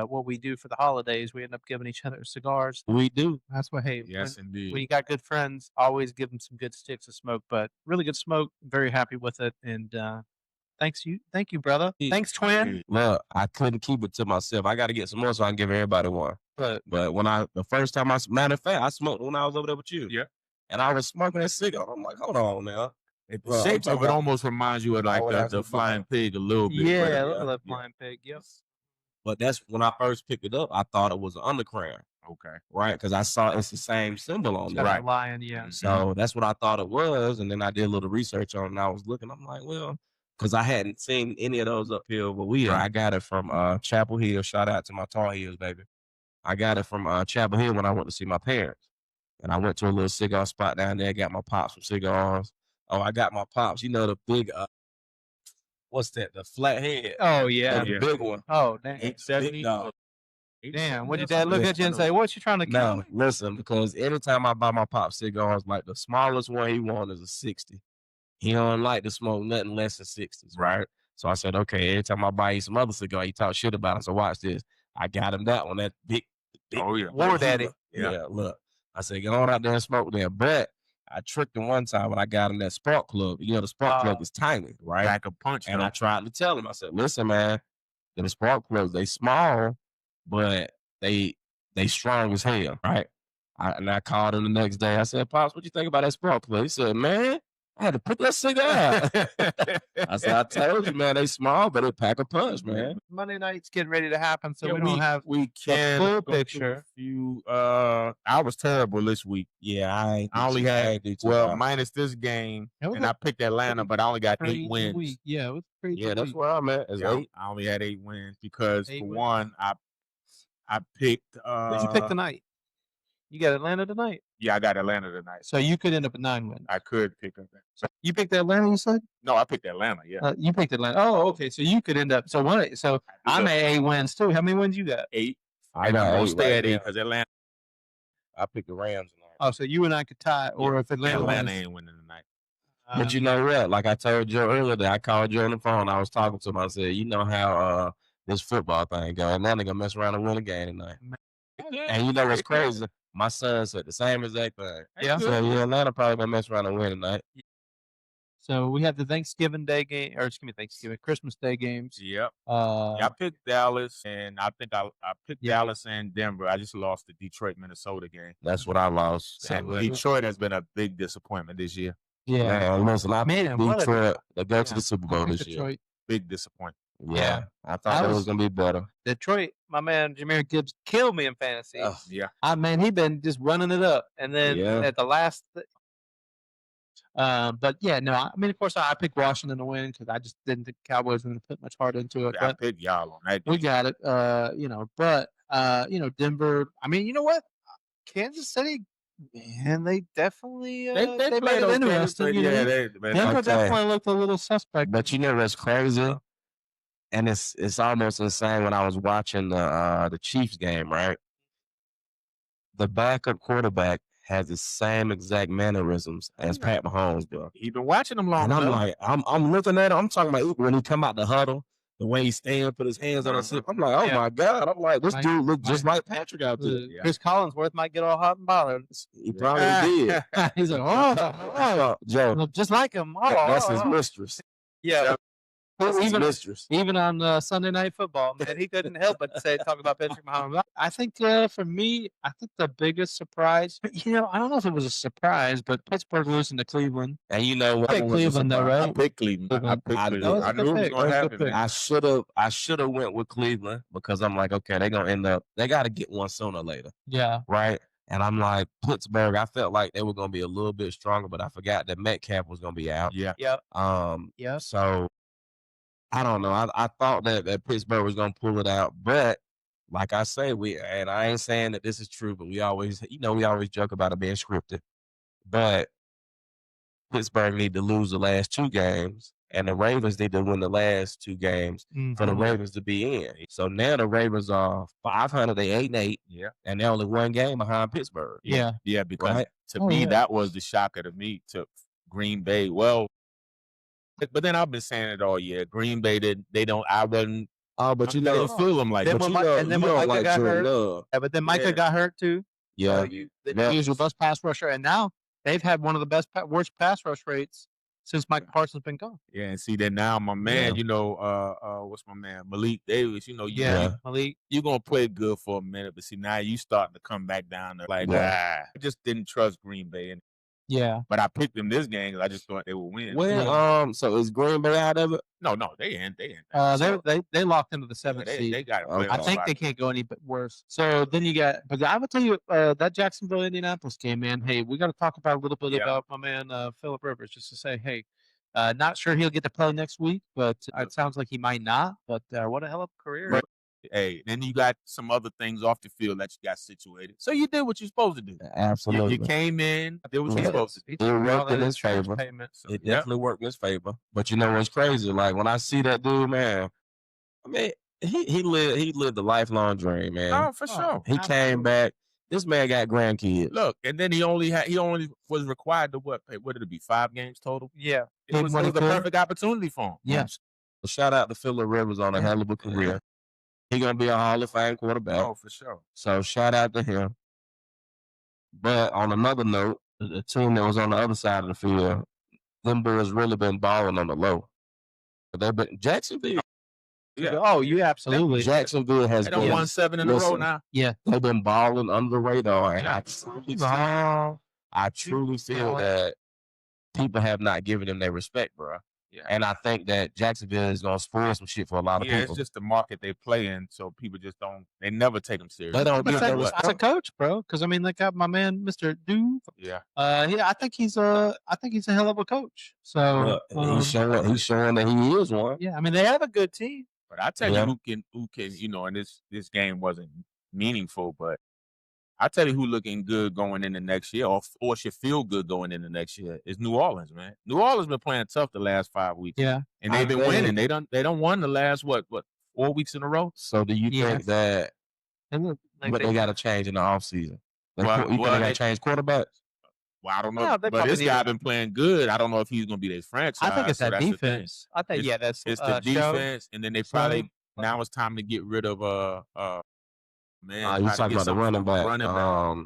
what we do for the holidays. We end up giving each other cigars. We do. That's what. Hey, Yes, indeed. when you got good friends, always give them some good sticks of smoke. But really good smoke. Very happy with it. And thank you, brother. Thanks, twin. Look, I couldn't keep it to myself. I got to get some more so I can give everybody one. But when the first time matter of fact, I smoked when I was over there with you. Yeah. And I was smoking that cigar. I'm like, hold on now. The shape of it almost reminds you of like the flying pig a little bit. Yeah, a little flying pig. Yep. But that's when I first picked it up. I thought it was an undercrown. Okay. Right, because I saw it's the same symbol on It's there. got Right. a lion. Yeah. So that's what I thought it was. And then I did a little research on it and I was looking. I'm like, well, because I hadn't seen any of those up here where we are. I got it from Chapel Hill. Shout out to my Tar Heels, baby. I got it from Chapel Hill when I went to see my parents. And I went to a little cigar spot down there, got my pops some cigars. Oh, I got my pops, the big, what's that? The flathead. Oh yeah. The big one. Oh damn. 870. Damn. What your dad look at you and say, "What you trying to kill?" No, listen, because anytime I buy my pop cigars, like the smallest one he wants is a 60. He don't like to smoke nothing less than 60s, right? So I said, okay, every time I buy you some other cigar, you talk shit about it. So watch this. I got him that one, that big War Daddy. Yeah, look. I said, go on out there and smoke there. But I tricked him one time when I got him that spark plug. The spark plug is tiny, right? Pack a punch. And I tried to tell him, I said, listen, man, the spark plugs, they small, but they strong as hell, right? I called him the next day. I said, Pops, what you think about that spark plug? He said, man, I had to put that cigar. I said, I told you, man, they small, but they pack a punch, man. Monday night's getting ready to happen, so Yeah, we don't have we can full go through picture. a few, I was terrible this week. Yeah, I only had minus this game, It was and a I picked Atlanta, but I only got 8 crazy wins. week. Yeah, it was a crazy. Yeah, that's week. where I'm at. Is Yeah, 8. I only had 8 wins because 8 for wins. one, I picked. Who'd you pick tonight? You got Atlanta tonight, Yeah, I got Atlanta tonight. so you could end up at 9 wins. I could pick up. So you picked Atlanta, you said? No, I picked Atlanta. Yeah, You picked Atlanta. Oh, okay. So you could end up. So what? So I'm at 8 wins too. How many wins you got? 8. I And I'm got gonna 8 stay right at 8 now. because Atlanta I picked the Rams tonight. Oh, so you and I could tie, or if Atlanta wins. ain't winning tonight. But you know what? Like I told Joe earlier, that I called Joe on the phone. I was talking to him. I said, you know how this football thing go. Atlanta gonna mess around and win a game tonight. And you know what's crazy? My son said the same exact thing. Yeah. So yeah, Atlanta probably gonna mess around and win tonight. So we have the Thanksgiving Day game, or excuse me, Christmas Day games. Yep. Uh, I picked Dallas, and I think I picked Yeah. Dallas and Denver. I just lost the Detroit Minnesota game. That's what I lost. And Detroit has been a big disappointment this year. yeah. Man, listen, I Man, picked what a- Detroit to go to Yeah. the Super Bowl this year. Detroit. Big disappointment. Yeah, I thought That that was was- gonna be better. Detroit, my man Jameer Gibbs killed me in fantasy. Ugh. Yeah. He been just running it up, and then Yeah. at the last. But yeah, no. I mean, of course, I picked Washington to win because I just didn't think Cowboys were going to put much heart into it. I But picked y'all on that. we got it. But Denver. I mean, you know what? Kansas City, man, they definitely They made played it okay, interesting. but You know? yeah, Denver Okay. definitely looked a little suspect. But you know what's crazy? And it's almost insane when I was watching the Chiefs game, right? The backup quarterback has the same exact mannerisms as Pat Mahomes, bro. He been watching them long And I'm enough. like, I'm looking at him. I'm talking about when he come out the huddle, the way he stand, put his hands on his hip. I'm like, oh Yeah. my God. I'm like, this Right. dude look just like Patrick out there. Yeah. Chris Collinsworth might get all hot and bothered. He probably did. He's like, oh, Joe, look just like him. Oh, that's his oh. mistress. Yeah. That's his even mistress. even on Sunday Night Football, man, he couldn't help but talk about Patrick Mahomes. I think for me, I think the biggest surprise, I don't know if it was a surprise, but Pittsburgh losing to Cleveland. And you know what? Pick Cleveland, though, I right? picked Cleveland. I picked I Cleveland. did. I knew it was going to happen. Man. I should have went with Cleveland because I'm like, okay, they're gonna end up. They got to get one sooner or later, Yeah. right? And I'm like, Pittsburgh. I felt like they were gonna be a little bit stronger, but I forgot that Metcalf was gonna be out. Yeah. Yep. Yep. So I don't know. I thought that Pittsburgh was gonna pull it out, but like I say, and I ain't saying that this is true, but we always joke about it being scripted. But Pittsburgh need to lose the last 2 games, and the Ravens need to win the last 2 games for the Ravens to be in. So now the Ravens are 500, they 8-8, and they're only 1 game behind Pittsburgh. Yeah. Yeah, because Right? to me, that was the shocker to me, to Green Bay. Well, but then I've been saying it all year. Green Bay, I wasn't. Oh, but you I know, didn't feel them like Then that. when Micah got hurt, but then Micah Yeah. got hurt too. Yeah. He's your best pass rusher, and now they've had one of the worst pass rush rates since Mike Parsons been gone. Yeah, and see that now, my man, what's my man, Malik Davis, Malik. you're going to play good for a minute, but see, now you starting to come back down there like, I just didn't trust Green Bay. Yeah. But I picked them this game because I just thought they would win. Well, so is Green Bay out of it? No, they ain't. They locked into the 7th seed. They got it. I think they can't go any worse. So then you got, but I would tell you that Jacksonville Indianapolis game, man. Hey, we got to talk about a little bit about my man Phillip Rivers, just to say, hey, not sure he'll get to play next week, but it sounds like he might not. But what a hell of a career! But, hey, then you got some other things off the field that you got situated. So you did what you're supposed to do. Absolutely. You came in, did what you're supposed to do. It worked in his favor. It definitely worked in his favor. But you know what's crazy? Like when I see that dude, man, I mean, he lived a lifelong dream, man. Oh, for sure. He came back. This man got grandkids. Look, and then he only was required to what did it be, 5 games total? Yeah. It was the perfect opportunity for him. Yes. Shout out to Phillip Rivers on a hell of a career. He's going to be a Hall of Fame quarterback. Oh, for sure. So shout out to him. But on another note, the team that was on the other side of the field, them boys really been balling on the low. But they've been Jacksonville. Yeah. Oh, you absolutely. Jacksonville has been won 7 in a row now. Yeah. They've been balling under the radar. And I truly feel that people have not given them their respect, bro. Yeah. And I think that Jacksonville is going to spoil some shit for a lot of people. It's just the market they play in, so people just they never take them serious. They don't give them as a coach, bro. Because I mean, they got my man, Mr. Dude. Yeah. I think he's a hell of a coach. So he's showing that he is one. Yeah, I mean, they have a good team. But I tell you who can, and this game wasn't meaningful, but I tell you who looking good going into next year, or should feel good going into next year, is New Orleans, man. New Orleans been playing tough the last 5 weeks. Yeah. And they've been winning. They done won the last 4 weeks in a row. So do you think that but they got to change in the offseason? You think they got to change quarterbacks? Well, I don't know. But this guy been playing good. I don't know if he's going to be their franchise. I think it's that defense. I think, it's the defense. And then they probably, now it's time to get rid of man, you talking about the running back.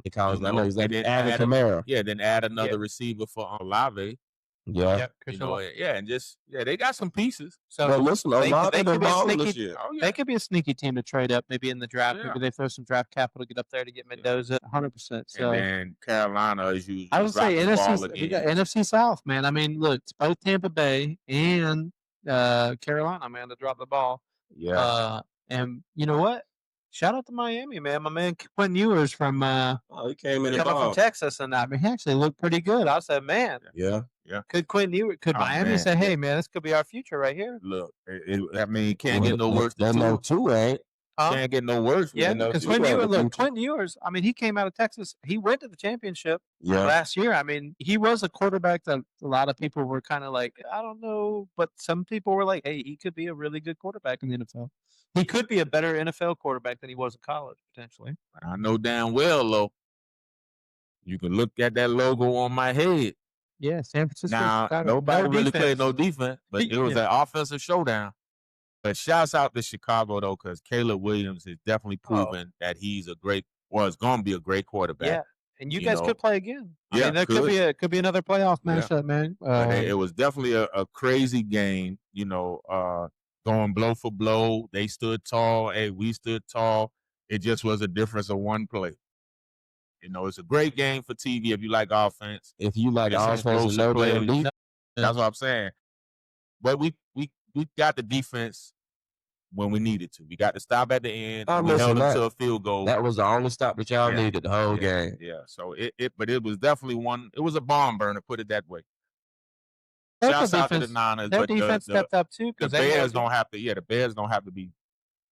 Because I know he's like added Kamara. Yeah, then add another receiver for Olave. Yeah. And they got some pieces. So listen, they could be this year. They could be a sneaky team to trade up maybe in the draft. Maybe they throw some draft capital, get up there to get Mendoza 100%. So and then Carolina is usually I would say NFC South, man. I mean, look, it's both Tampa Bay and Carolina, man, to drop the ball. Yeah. And you know what? Shout out to Miami, man. My man Quinn Ewers from he came in from Texas, and I mean, he actually looked pretty good. I said, man, yeah. Could Miami say, hey, man, this could be our future right here? Look, can't get no worse than no two, ain't. Can't get no worse. Yeah, because Quinn Ewers, I mean, he came out of Texas. He went to the championship last year. I mean, he was a quarterback that a lot of people were kind of like, I don't know, but some people were like, hey, he could be a really good quarterback in the NFL. He could be a better NFL quarterback than he was in college, potentially. I know damn well, though. You can look at that logo on my head. Yeah, San Francisco. Now, nobody really played no defense, but it was an offensive showdown. But shouts out to Chicago, though, because Caleb Williams has definitely proven that he's was going to be a great quarterback. Yeah. And you You guys know, could play again. I yeah, mean, there could be another playoff matchup, man. But it was definitely a crazy game, going blow for blow. They stood tall. Hey, we stood tall. It just was a difference of one play. It's a great game for TV if you like offense. If you like It's an offense and explosive no play. damn defense, That's what I'm saying. But we got the defense when we needed to. We got to stop at the end. Oh, We listen, held them that- to a field goal. that was the only stop that y'all Yeah. needed the whole game. Yeah. So but it was definitely one. It was a barn burner, put it that way. Their Shouts out to the defense- Niners, Their but defense stepped up too the because Bears don't have to. Yeah, the Bears don't have to be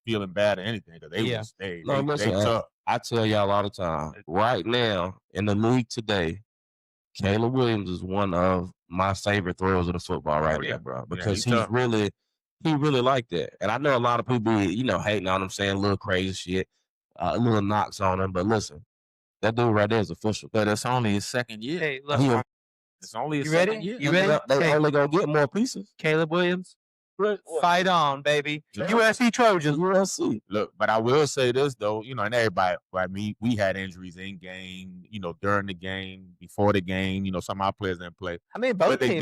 feeling bad or anything because they Yeah. was they No, listen, tough. I tell y'all all the time, right now in the league today, Caleb Williams is one of my favorite throwers of the football right yeah. there, bro. Yeah, Because he's tough. he really like that. And I know a lot of people be, hating on him, saying a little crazy shit, a little knocks on him. But listen, that dude right there is official. But it's only his second year. Hey, look, He- It's only his You ready? second year. You ready? They Hey. only gonna get more pieces. Caleb Williams, fight on, baby. Yeah. USC Trojans. USC. Look, but I will say this though, and everybody, like me, we had injuries in game, during the game, before the game. Some of our players didn't play. I mean, both But the teams.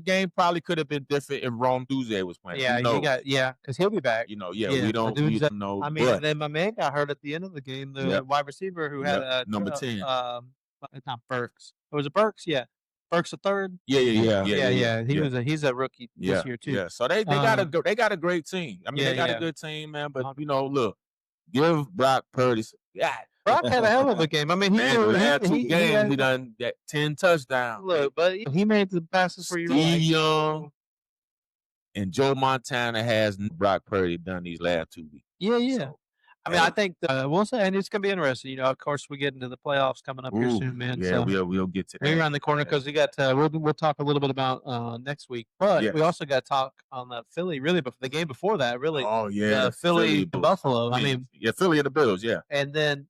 game probably could have been different if Rome Duze was playing. Yeah, Who knows? because he'll be back. we the don't dudes know. I mean, but and then my man got hurt at the end of the game. The Yep. wide receiver who had Yep. Number 10. not Burks. Was it Burks? Yeah, Burks the third. yeah. He's a rookie this year too. Yeah, so they got a great team. I mean, yeah, they got yeah. a good team, man. But look, give Brock Purdy. Yeah, Brock had a hell of a game. I mean, man, the last two games he done that 10 touchdowns. Look, but he made the passes for you. Steve Young and Joe Montana has Brock Purdy done these last 2 weeks. Yeah. So, I mean, I think we'll say, and it's gonna be interesting. Of course, we get into the playoffs coming up here ooh, soon, man. Yeah, so we'll get to we're that. around the corner because we got we'll talk a little bit about next week, but Yes. we also got to talk on the Philly. Really, but the game before that, really, Oh yeah, Philly Bills. Buffalo. I mean, yeah, Philly and the Bills. Yeah, and then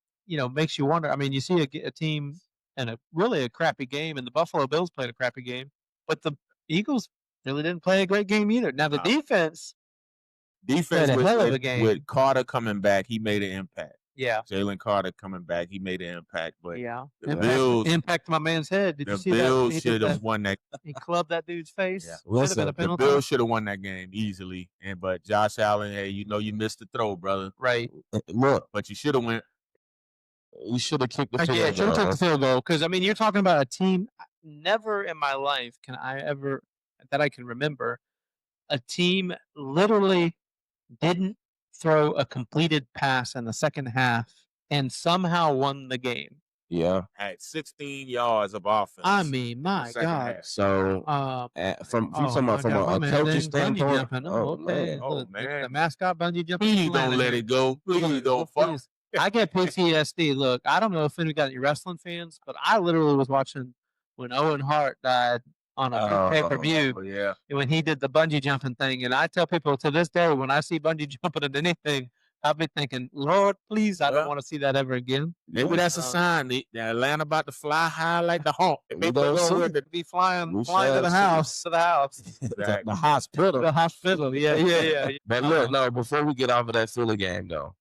makes you wonder. I mean, you see a team and a crappy game, and the Buffalo Bills played a crappy game, but the Eagles really didn't play a great game either. Now the defense defense a hell of a with, game. with Carter coming back, he made an impact. yeah. Jalen Carter coming back, he made an impact. But Yeah, the Bills, impact my man's head. Did the you see Bills that? should have won that. He clubbed that dude's face. Yeah. Should have been Listen, a The penalty. Bills should have won that game easily. But Josh Allen, hey, you missed the throw, brother. Right. Look, But you should have went. you should have kicked the Yeah, field should have goal. took the field goal because I mean you're talking about a team. Never in my life can I ever that I can remember a team literally didn't throw a completed pass in the second half and somehow won the game. Yeah. Had 16 yards of offense. I mean, in my the second God. half. So from Oh, from my a God, my a man coaching did bungee standpoint, jumping. oh Okay. man, Oh, Look, man. the mascot bungee jumping. Please don't let it go. Please don't fuck. Please. I get PTSD. Look, I don't know if any got any wrestling fans, but I literally was watching when Owen Hart died on a pay-per-view Oh, yeah. when he did the bungee jumping thing. And I tell people to this day, when I see bungee jumping at anything, I'll be thinking, Lord, please, I don't Well, want to see that ever again. Maybe that's a sign. The Atlanta about to fly high like the hawk. We don't see To be flying We to the shall see. house, the Exactly. hospital. the hospital. Yeah. But look, no, before we get off of that Philly game though,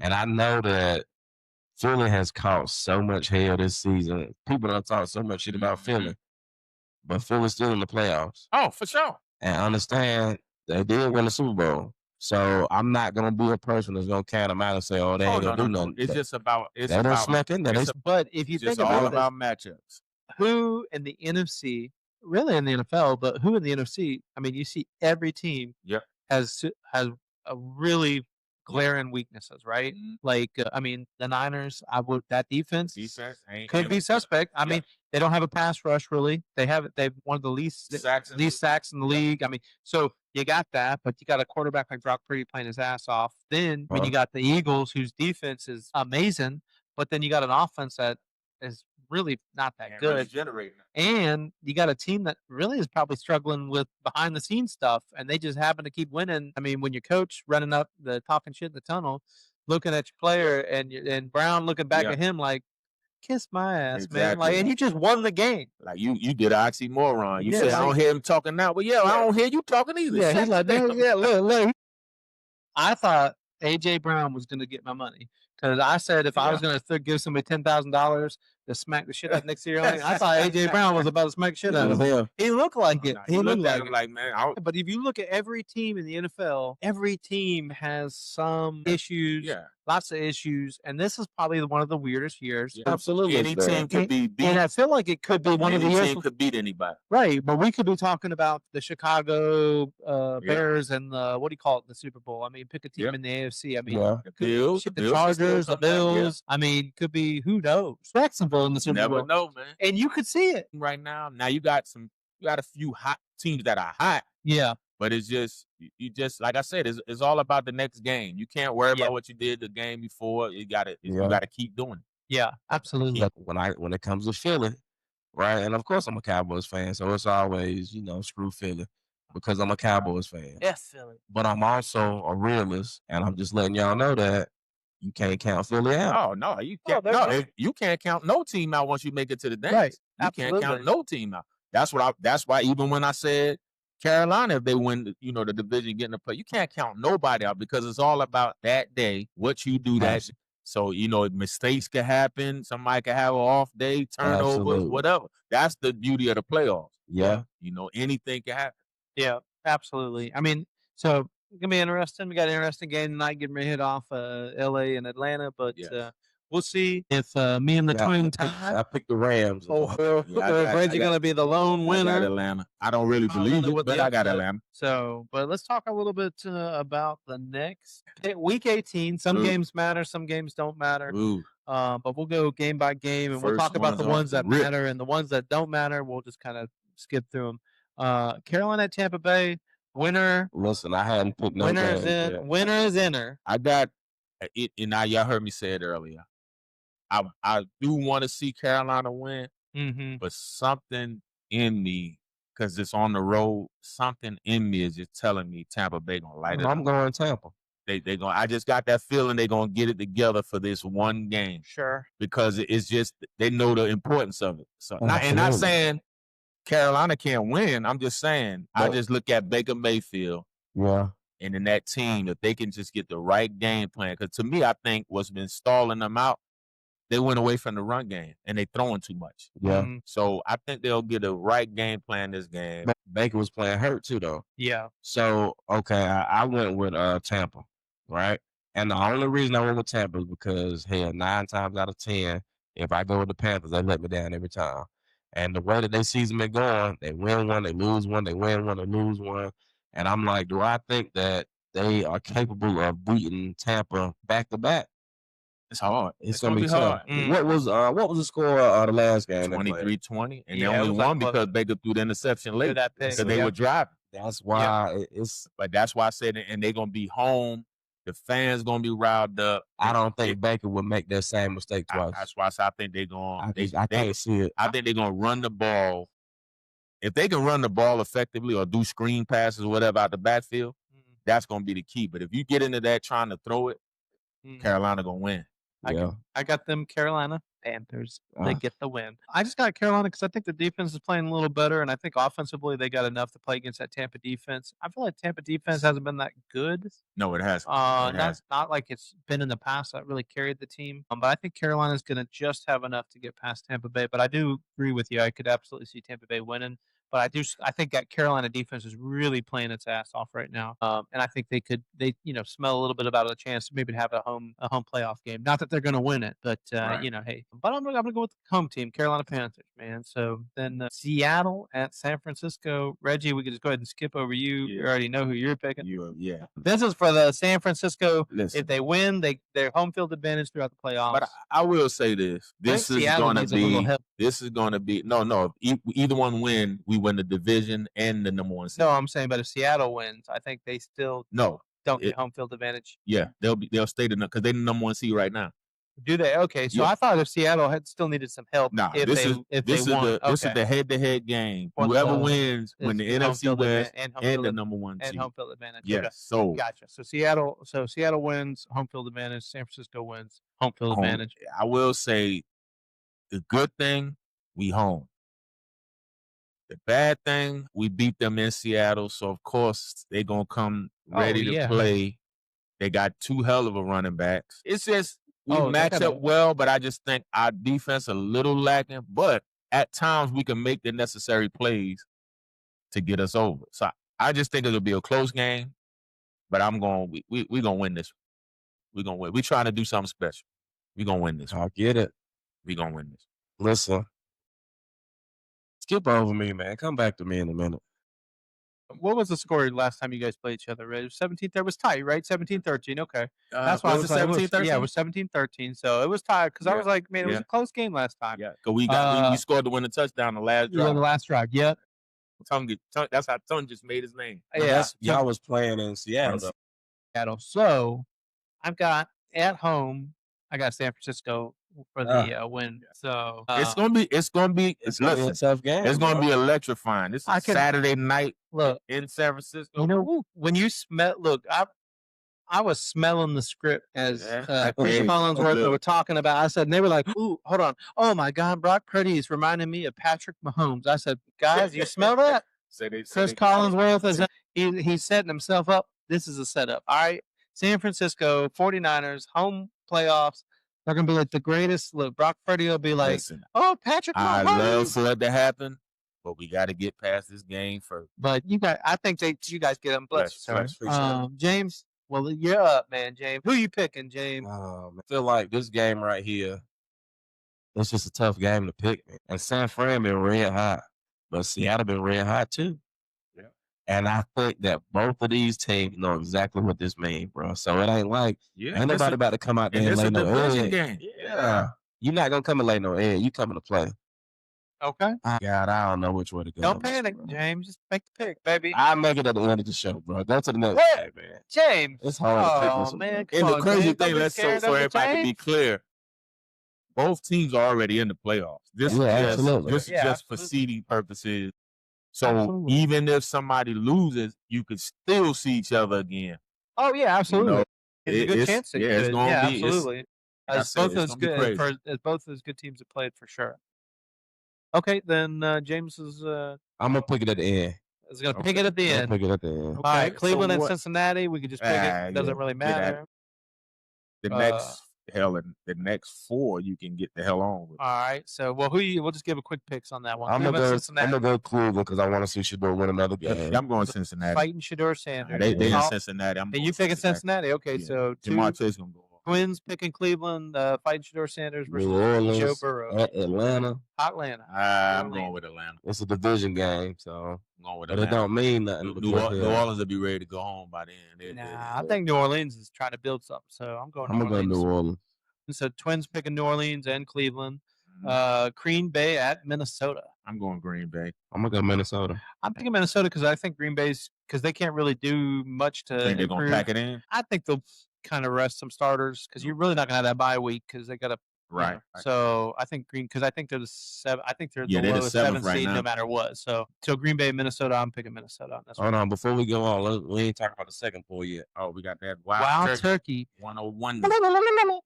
and I know that Philly has caught so much hell this season. People don't talk so much shit about Philly, but Philly's still in the playoffs. Oh, for sure. And understand they did win the Super Bowl. So I'm not gonna be a person that's gonna count them out and say, "Oh, they ain't gonna do nothing." It's just about. It's they done about. snuck in there. They It's But if you just think all about it, about matchups. who in the NFC, really in the NFL, but who in the NFC? I mean, you see every team Yep. has a really glaring weaknesses, right? Like, I mean, the Niners, that defense Defense ain't could be suspect. I mean, they don't have a pass rush really. They've one of the least sacks. sacks in the league. I mean, so you got that, but you got a quarterback like Brock Purdy playing his ass off. Then when you got the Eagles, whose defense is amazing, but then you got an offense that is really not that good. And you got a team that really is probably struggling with behind the scenes stuff, and they just happen to keep winning. I mean, when your coach running up the talking shit in the tunnel, looking at your player, and Brown looking back at him like, "Kiss my ass, man!" Like, and you just won the game. Like you did an oxymoron. You Yeah, said I don't hear him talking now, but I don't hear you talking either. Yeah, he's like, "Man, yeah, look." I thought AJ Brown was going to get my money Because I said if I was Yeah. going to give somebody $10,000 to smack the shit out of Nick Sirianni, I thought AJ Brown was about to smack the shit out of him. He looked like it. Nah, He you looked looked at like him it. like, man, But if you look at every team in the NFL, every team has some issues, yeah. lots of issues, and this is probably one of the weirdest years. Yeah. Absolutely, Any man. team could be beat. And I feel like it could be one of the Any years. team could beat anybody. Right, but we could be talking about the Chicago Yeah. Bears and the what do you call it, the Super Bowl? I mean, pick a team Yeah. in the AFC. I mean, Yeah. The could- Bills, shit, the the Bills can still Chargers, the come back, yeah. Bills. I mean, could be who knows? Jacksonville in the Super Never Bowl, know, man. and you could see it. Right now you got a few hot teams that are hot, Yeah, but it's just you just like I said, it's all about the next game. You can't worry Yeah. about what you did the game before. You Yeah. gotta keep doing it. yeah, absolutely. But when it comes to Philly, right? And of course I'm a Cowboys fan, so it's always, screw Philly because I'm a Cowboys fan. Yes, Philly. But I'm also a realist, and I'm just letting y'all know that you can't count Philly out. Oh no, you Oh, can't. they're No, good. you can't count no team out once you make it to the dance. Right, You can't absolutely. count no team out. That's why even when I said Carolina, if they win, the division, getting the play, you can't count nobody out because it's all about that day, what you do that. Absolutely. So mistakes can happen. Somebody can have an off day, turnovers, Absolutely. whatever. That's the beauty of the playoffs. Yeah. Anything can happen. Yeah, absolutely. I mean, so it's gonna be interesting. We got an interesting game tonight, getting ready to hit off LA and Atlanta, but Yes. we'll see if me and the Yeah, Twin I Tide picked the Rams. or Yeah, I got- Reggie I got- gonna be the lone I got winner. Atlanta. I don't really I don't believe know it, what but the I got upset- Atlanta. So, but let's talk a little bit about the next week 18. Some Ooh. games matter, some games don't matter. Ooh, But we'll go game by game, and we'll First talk about the one's off ones the that rip. matter, and the ones that don't matter, we'll just kind of skip through them. Carolina at Tampa Bay, winner. Listen, I hadn't picked no Winner is games in. yet. Winner is inner. I got it, and now y'all heard me say it earlier. I do want to see Carolina win, Mm-hmm. but something in me, because it's on the road, something in me is just telling me Tampa Bay gonna light it I'm up. going Tampa. They gonna. I just got that feeling they gonna get it together for this one game Sure. because it's just they know the importance of it. So not Absolutely. saying Carolina can't win. I'm just saying I No. just look at Baker Mayfield. Yeah. And in that team, if they can just get the right game plan, because to me, I think what's been stalling them out, they went away from the run game and they throwing too much. Yeah. Mhm. So I think they'll get a right game plan this game. Baker was playing hurt too, though. Yeah. So, okay, I went with Tampa, right? And the only reason I went with Tampa is because, hell, 9 times out of 10, if I go with the Panthers, they let me down every time. And the way that their season been going, they win one, they lose one, they win one, they lose one. And I'm like, do I think that they are capable of beating Tampa back to back? It's hard. It's gonna be hard. tough. What was the score of the last game? they played? 23-20. And Yeah, they it only was like won close. because Baker threw the interception late. that pick, Because they yeah. were driving. That's why it's. But that's why I said it. And they're going to be home. The fans going to be riled up. I don't think Baker would make that same mistake twice. That's why I said I think they're going to. I can't see it. I think they're going to run the ball. If they can run the ball effectively or do screen passes or whatever out the backfield, that's going to be the key. But if you get into that trying to throw it, Mhm. Carolina going to win. Yeah. I got them Carolina Panthers. They Uh. get the win. I just got Carolina because I think the defense is playing a little better, and I think offensively they got enough to play against that Tampa defense. I feel like Tampa defense hasn't been that good. No, it has. Not like it's been in the past that really carried the team. But I think Carolina's going to just have enough to get past Tampa Bay. But I do agree with you. I could absolutely see Tampa Bay winning. But I think that Carolina defense is really playing its ass off right now. And I think they smell a little bit about a chance maybe to have a home playoff game. Not that they're going to win it, but Right. hey. But I'm gonna go with the home team, Carolina Panthers, man. So then Seattle at San Francisco. Reggie, we could just go ahead and skip over you. Yeah. You already know who you're picking. Yeah. This is for the San Francisco. Listen. If they win, their home field advantage throughout the playoffs. But I will say this. This is Seattle going to needs a little be. help. This is going to be. No. If either one win, we win the division and the number one seed. No, I'm saying, but if Seattle wins, I think they still No. don't get home field advantage. Yeah, they'll stay because they're the number one seed right now. Do they? Okay, so Yeah. I thought if Seattle had still needed some help, Nah, if this they won, this is the head-to-head game. For Whoever the- wins when the is home NFC field West and home and field the ad- number one and seed. home field advantage. Yes. Okay. So Gotcha. So Seattle wins, home field advantage. San Francisco wins, home field home- advantage. I will say the good thing, we home. The bad thing, we beat them in Seattle, so of course they're gonna come ready to yeah. play. They got 2 hell of a running backs. It's just match gotta- up well, but I just think our defense a little lacking. But at times we can make the necessary plays to get us over. So I just think it'll be a close game. But we gonna win this. We gonna win. We trying to do something special. We gonna win this. I get it. We gonna win this. Listen, skip over me, man. Come back to me in a minute. What was the score last time you guys played each other? Right? It was 17. There was tight, right? 17-13. Okay, that's why I was like, 17-13. yeah, it was 17-13. So it was tied because I was like, man, it was a close game last time. Yeah, because we scored the winning touchdown the last drive. The last drive. Yeah. That's how Tongue just made his name. Yeah. Y'all was playing in Seattle. though. Seattle. So I've got at home. I got San Francisco for the win. So it's gonna be It's gonna be a tough game. It's gonna be electrifying. This is Saturday night. Look in San Francisco. You know, when you smell, look, I was smelling the script as Chris Collinsworth were talking about. I said, and they were like, "Ooh, hold on! Oh my God, Brock Purdy is reminding me of Patrick Mahomes." I said, "Guys, you smell that?" Chris Collinsworth is he's setting himself up. This is a setup. All right, San Francisco 49ers home playoffs. They're gonna be like the greatest. Look, Brock Purdy will be like, Listen, "Oh, Patrick Mahomes." I love for it to happen, but we got to get past this game first. But I think you guys get them blessed. Bless. James. Well, you're up, man, James. Who you picking, James? I feel like this game right here, it's just a tough game to pick. And San Fran been red hot, but Seattle been red hot too. Yeah. And I think that both of these teams know exactly what this means, bro. So it ain't like ain't nobody about to come out there and lay no egg. Yeah. You're not gonna come and lay no egg. You coming to play. Okay. God, I don't know which way to go. Don't panic, James. Just make the pick, baby. I'll make it at the end of the show, bro. Go to the next game, man. James. It's hard to pick this Oh, one. man. And the crazy thing, so everybody can be clear, both teams are already in the playoffs. This is just for seeding purposes. So even if somebody loses, you could still see each other again. Oh, yeah, absolutely. You know, it's a good chance to it's going to be. Absolutely. As both as good teams have played for sure. Okay, then James is. I'm gonna pick it at the end. Is gonna pick it at the end. Pick it at the end. All right, Cleveland and Cincinnati. We could just pick it. It doesn't really matter. The next four, you can get the hell on with. All right, so we'll just give a quick picks on that one. I'm gonna go Cleveland because I want to see Shador win another game. I'm going Cincinnati. Fighting Shador Sanders. They in Cincinnati. And you picking Cincinnati? Okay, so Jamar Chase gonna go. Twins picking Cleveland, fighting Shador Sanders versus New Orleans, Joe Burrow. Atlanta. Atlanta. I'm going with Atlanta. It's a division game, so I'm going with but Atlanta. it don't mean nothing. New Orleans will be ready to go home by then. I think New Orleans is trying to build something, so I'm going. I'm gonna go New Orleans. So Twins picking New Orleans and Cleveland. Green Bay at Minnesota. I'm going Green Bay. I'm gonna go Minnesota. I'm picking Minnesota because I think Green Bay's because they can't really do much to. Think they're gonna pack it in? I think they'll kind of rest some starters because you're really not gonna have that bye week because they got to. Right. So I think because I think they're the seven. I think they're the lowest seventh seed right no matter what. So Green Bay, Minnesota. I'm picking Minnesota on this. Hold on, before we go on, we ain't talking about the second poll yet. Oh, we got that Wild Turkey 101.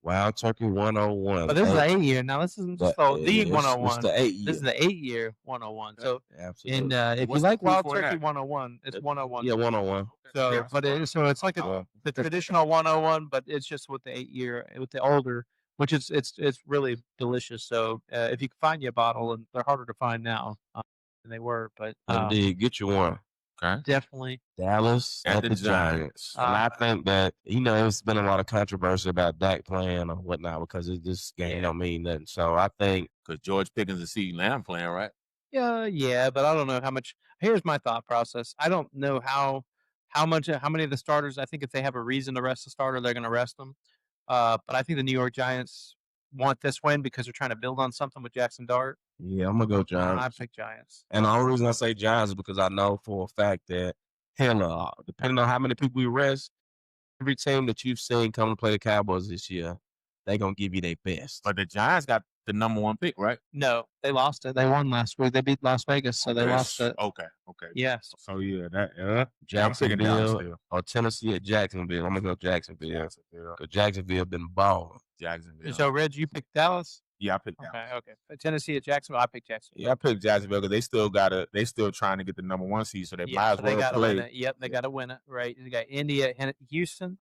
Wild Turkey 101. But this is the 8-year. Now this isn't just the 101. It's the 8 year. This is the 8-year 101. So absolutely. And if you like Wild Turkey 101, it's 101. Yeah, 101. So, but it's like the traditional 101, but it's just with the 8-year, with the older, which it's really delicious. So if you can find you a bottle, and they're harder to find now than they were, but indeed, get you one. Okay. Definitely Dallas at the Giants. And I think that, it's been a lot of controversy about Dak playing or whatnot because this game don't mean nothing. So I think because George Pickens and CeeDee Lamb playing, right? Yeah, but I don't know how much. Here's my thought process. I don't know how many of the starters. I think if they have a reason to rest the starter, they're going to rest them. But I think the New York Giants want this win because they're trying to build on something with Jackson Dart. Yeah, I'm gonna go Giants. I pick Giants. And the only reason I say Giants is because I know for a fact that depending on how many people you rest, every team that you've seen come to play the Cowboys this year, they're gonna give you their best. But the Giants got the number 1 pick, right? No, they lost it. They won last week. They beat Las Vegas, so they lost it. Okay. Yes. So Jacksonville or Tennessee at Jacksonville. I'm gonna go Jacksonville. Because Jacksonville been balling. Jacksonville. So Reg, you picked Dallas? Yeah, I picked Dallas. Okay. Tennessee at Jacksonville. I picked Jacksonville. Yeah, I picked Jacksonville because they still trying to get the number 1 seed, so they might as well gotta play. win it. Yep, they got to win it. Right. They got Indy at Houston.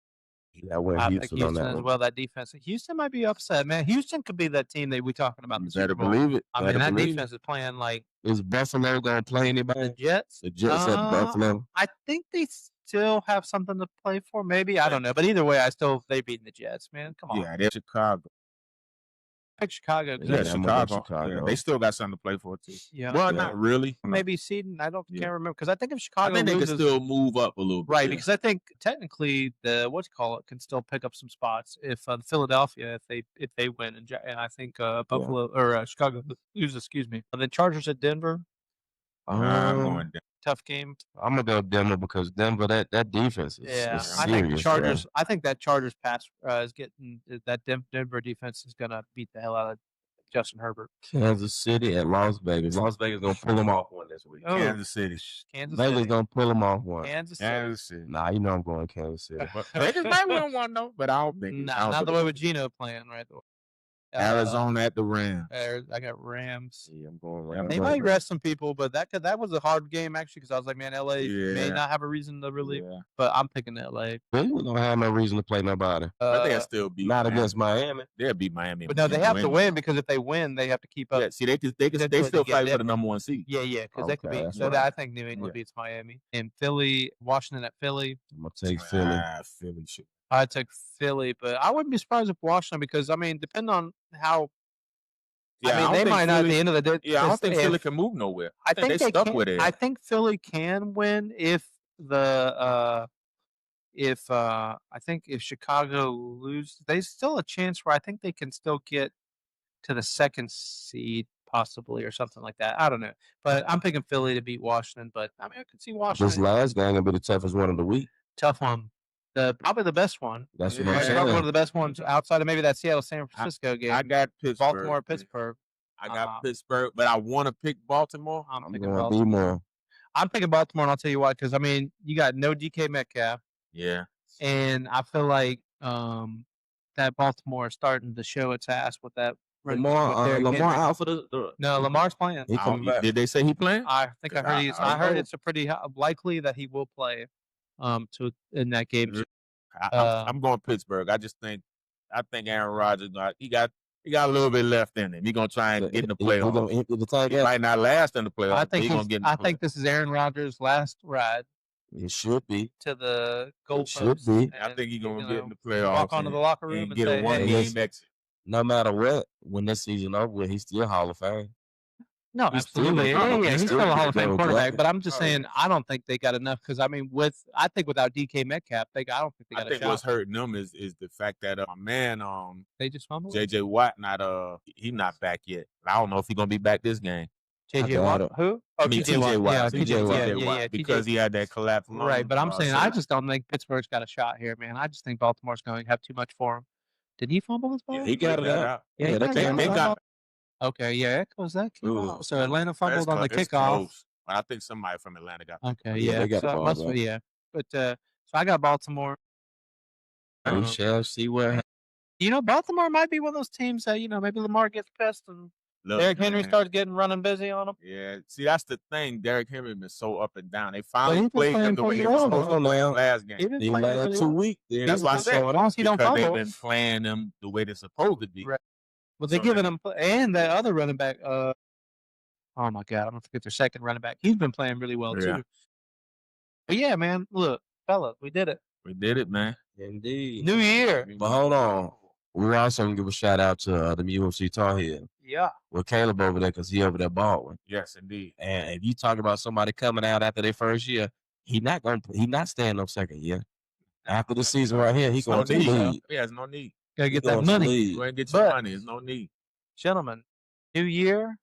That went I think Houston on Houston that as one. well. That defense, Houston might be upset, man. Houston could be that team that we talking about in You the Super better Bowl. believe it. I mean, Better that believe it. defense is playing like Is Buffalo gonna play the anybody? Jets. The Jets at Buffalo. I think they still have something to play for. Maybe I don't know, but either way, they beating the Jets, man. Come on, Yeah, they're Chicago. pick Chicago. 'cause Yeah, they- I'm gonna go Chicago. Yeah, Chicago. they still got something to play for too. yeah, Well, Yeah. not really. maybe seeding. I don't Yeah. can't remember because I think if I Chicago think they can loses, still move up a little bit. right, yeah. because I think technically the can still pick up some spots if Philadelphia if they win and I think Buffalo or Chicago loses. Excuse me. And then Chargers at Denver, I'm going down. tough game. I'm gonna go Denver because Denver that defense is Yeah, is I think serious. Chargers. bro. I think that Chargers pass is getting that Denver defense is gonna beat the hell out of Justin Herbert. Kansas City at Las Vegas. Las Vegas gonna pull them off one this week. Oh, Kansas City. Kansas Vegas City. gonna pull them off one. Kansas City. Kansas City. Nah, you know I'm going Kansas City. But Vegas might win one though, but I don't think. I Nah, don't not the think- way with Geno playing, right? Arizona at the Rams. I got Rams. Yeah, I'm going Yeah, Rams. They might rest some people, but that was a hard game actually because I was like, man, LA may Yeah. not have a reason to really, Yeah. but I'm picking LA. Cleveland don't have no reason to play nobody. But they'll still beat Not Miami. against Miami. They'll beat Miami. but no, they have to win because if they win, they have to keep up. Yeah, see, they Potentially still get fight for Denver. the number one seed. Yeah, because they could Okay, beat. that's So right. I think New England Yeah. beats Miami and Philly, Washington at Philly. I'm gonna take Philly. Philly should. I'd take Philly, but I wouldn't be surprised if Washington because I mean, depending on how. Yeah, I mean, don't they think might not at Philly- the end of the day. Yeah, I don't because think if- Philly can move nowhere. I think they they stuck can, with it. I think Philly can win if I think if Chicago loses, there's still a chance where I think they can still get to the second seed possibly or something like that. I don't know, but I'm picking Philly to beat Washington. But I mean, I could see This Washington last game gonna be the toughest one of the week. tough one. Probably the best one. That's what Yeah. I'm Probably one saying. of the best ones outside of maybe that Seattle San Francisco game. I got Pittsburgh. Baltimore, Pittsburgh. I got Pittsburgh, but I want to pick Baltimore. I'm I'm picking going Baltimore. B-more. I'm picking Baltimore, and I'll tell you why. Because I mean, you got no DK Metcalf. Yeah. And I feel like that Baltimore is starting to show its ass with that. with Lamar Derrick Lamar Henry. out for the No, Lamar's playing. He coming back. Did they say he playing? I think I heard he's. I I heard know. it's a pretty likely that he will play. In that game. I'm going Pittsburgh. I think Aaron Rodgers. He got a little bit left in him. He's gonna try and get in the playoffs. He might not last in the playoffs. I but think he's gonna get. In the I think this is Aaron Rodgers' last ride It should be. to the goal should post. be. I think he's gonna get in the playoffs. Walk onto the locker room and and get say, a one "Hey, game listen. exit. No matter what, when this season over with, he's still Hall of Fame. No, He's still absolutely. a- Yeah, he's still a Hall of Fame Joe quarterback. Burrow. But I'm just saying, I don't think they got enough because I mean, I think without DK Metcalf, I don't think they I got a think shot. what's hurting them is the fact that my man They just fumbled. JJ Watt he not back yet. I don't know if he's gonna be back this game. JJ I Watt. doubt it. Who? I mean, TJ Watt. Yeah, TJ Watt. yeah, Because he had that collapse. lung, Right, but I'm saying I surgery. just don't think Pittsburgh's got a shot here, man. I just think Baltimore's going to have too much for him. Did he fumble his ball? Yeah, He got it out. Yeah, Yeah, he they got it came out. They got Okay, yeah, it was that Ooh. kickoff. So Atlanta fumbled on the it's kickoff. close. But I think somebody from Atlanta got. Okay, Yeah, yeah, they got the so it ball must back. be, yeah. But so I got Baltimore. We shall see what happens. You know, Baltimore might be one of those teams that maybe Lamar gets pissed and Look, Derrick Henry man. starts getting running busy on him. Yeah, see, that's the thing. Derrick Henry been so up and down. They he's finally been played him playing the way pretty he was well, supposed to though. play him last game. He's been These playing last really 2 well. weeks. Yeah, That's why I So said as long as he don't because they've fumble, been playing them the way they're supposed to be. Right. but they're So giving him and that other running back. Oh my God, I'm gonna forget their second running back. He's been playing really well Yeah. too. But yeah, man, look, fella, we did it. We did it, man. Indeed. New year. But hold on. We also going to give a shout out to the UFC Tar Heel Yeah. with Caleb over there because he over there Baldwin. Yes, indeed. And if you talk about somebody coming out after their first year, he not staying up second year. After the season right here, he There's no going to need. lead. Yeah, there's no need. Gotta He get that going to money. lead. Go ahead and get your But- money. There's no need. Gentlemen, new year.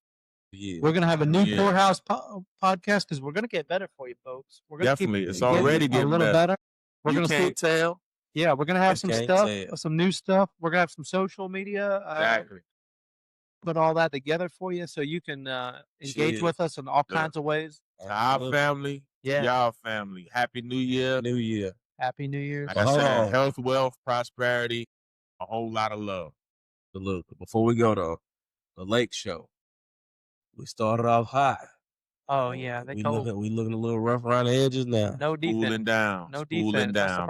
Yeah. We're gonna have a new Yeah. Poorhouse podcast because we're gonna get better for you, folks. We're gonna Definitely. keep It's getting already a getting little better. We're You gonna see. can't tell. Yeah, we're gonna have You some can't stuff, tell. some new stuff. We're gonna have some social media. Exactly. Put all that together for you so you can engage Shit. with us in all Yeah. kinds of ways. Our family, Yeah. y'all family. Happy New Year. New year. Happy New Year. Like I Hold said, on. health, wealth, prosperity, a whole lot of love. But look, before we go to the Lake Show, we started off hot. Oh yeah, they we cold. looking a little rough around the edges now. No defense. Cooling down. No Cooling defense. That's the down.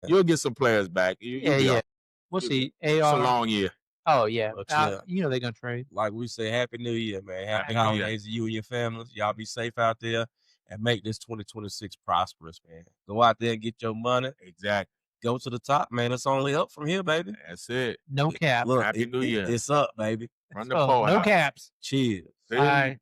You'll get some players back. You'll be all right. We'll You'll see. It's a AR. long year. Oh yeah. But, yeah. You know they're gonna trade. Like we say, Happy New Year, man. Happy Happy New Year. holidays to you and your families. Y'all be safe out there and make this 2026 prosperous, man. Go out there and get your money. Exactly. Go to the top, man. It's only up from here, baby. That's it. No cap. Look, Happy New Year. It's up, baby. Run the Oh, pole no house. caps. Cheers. See? Bye.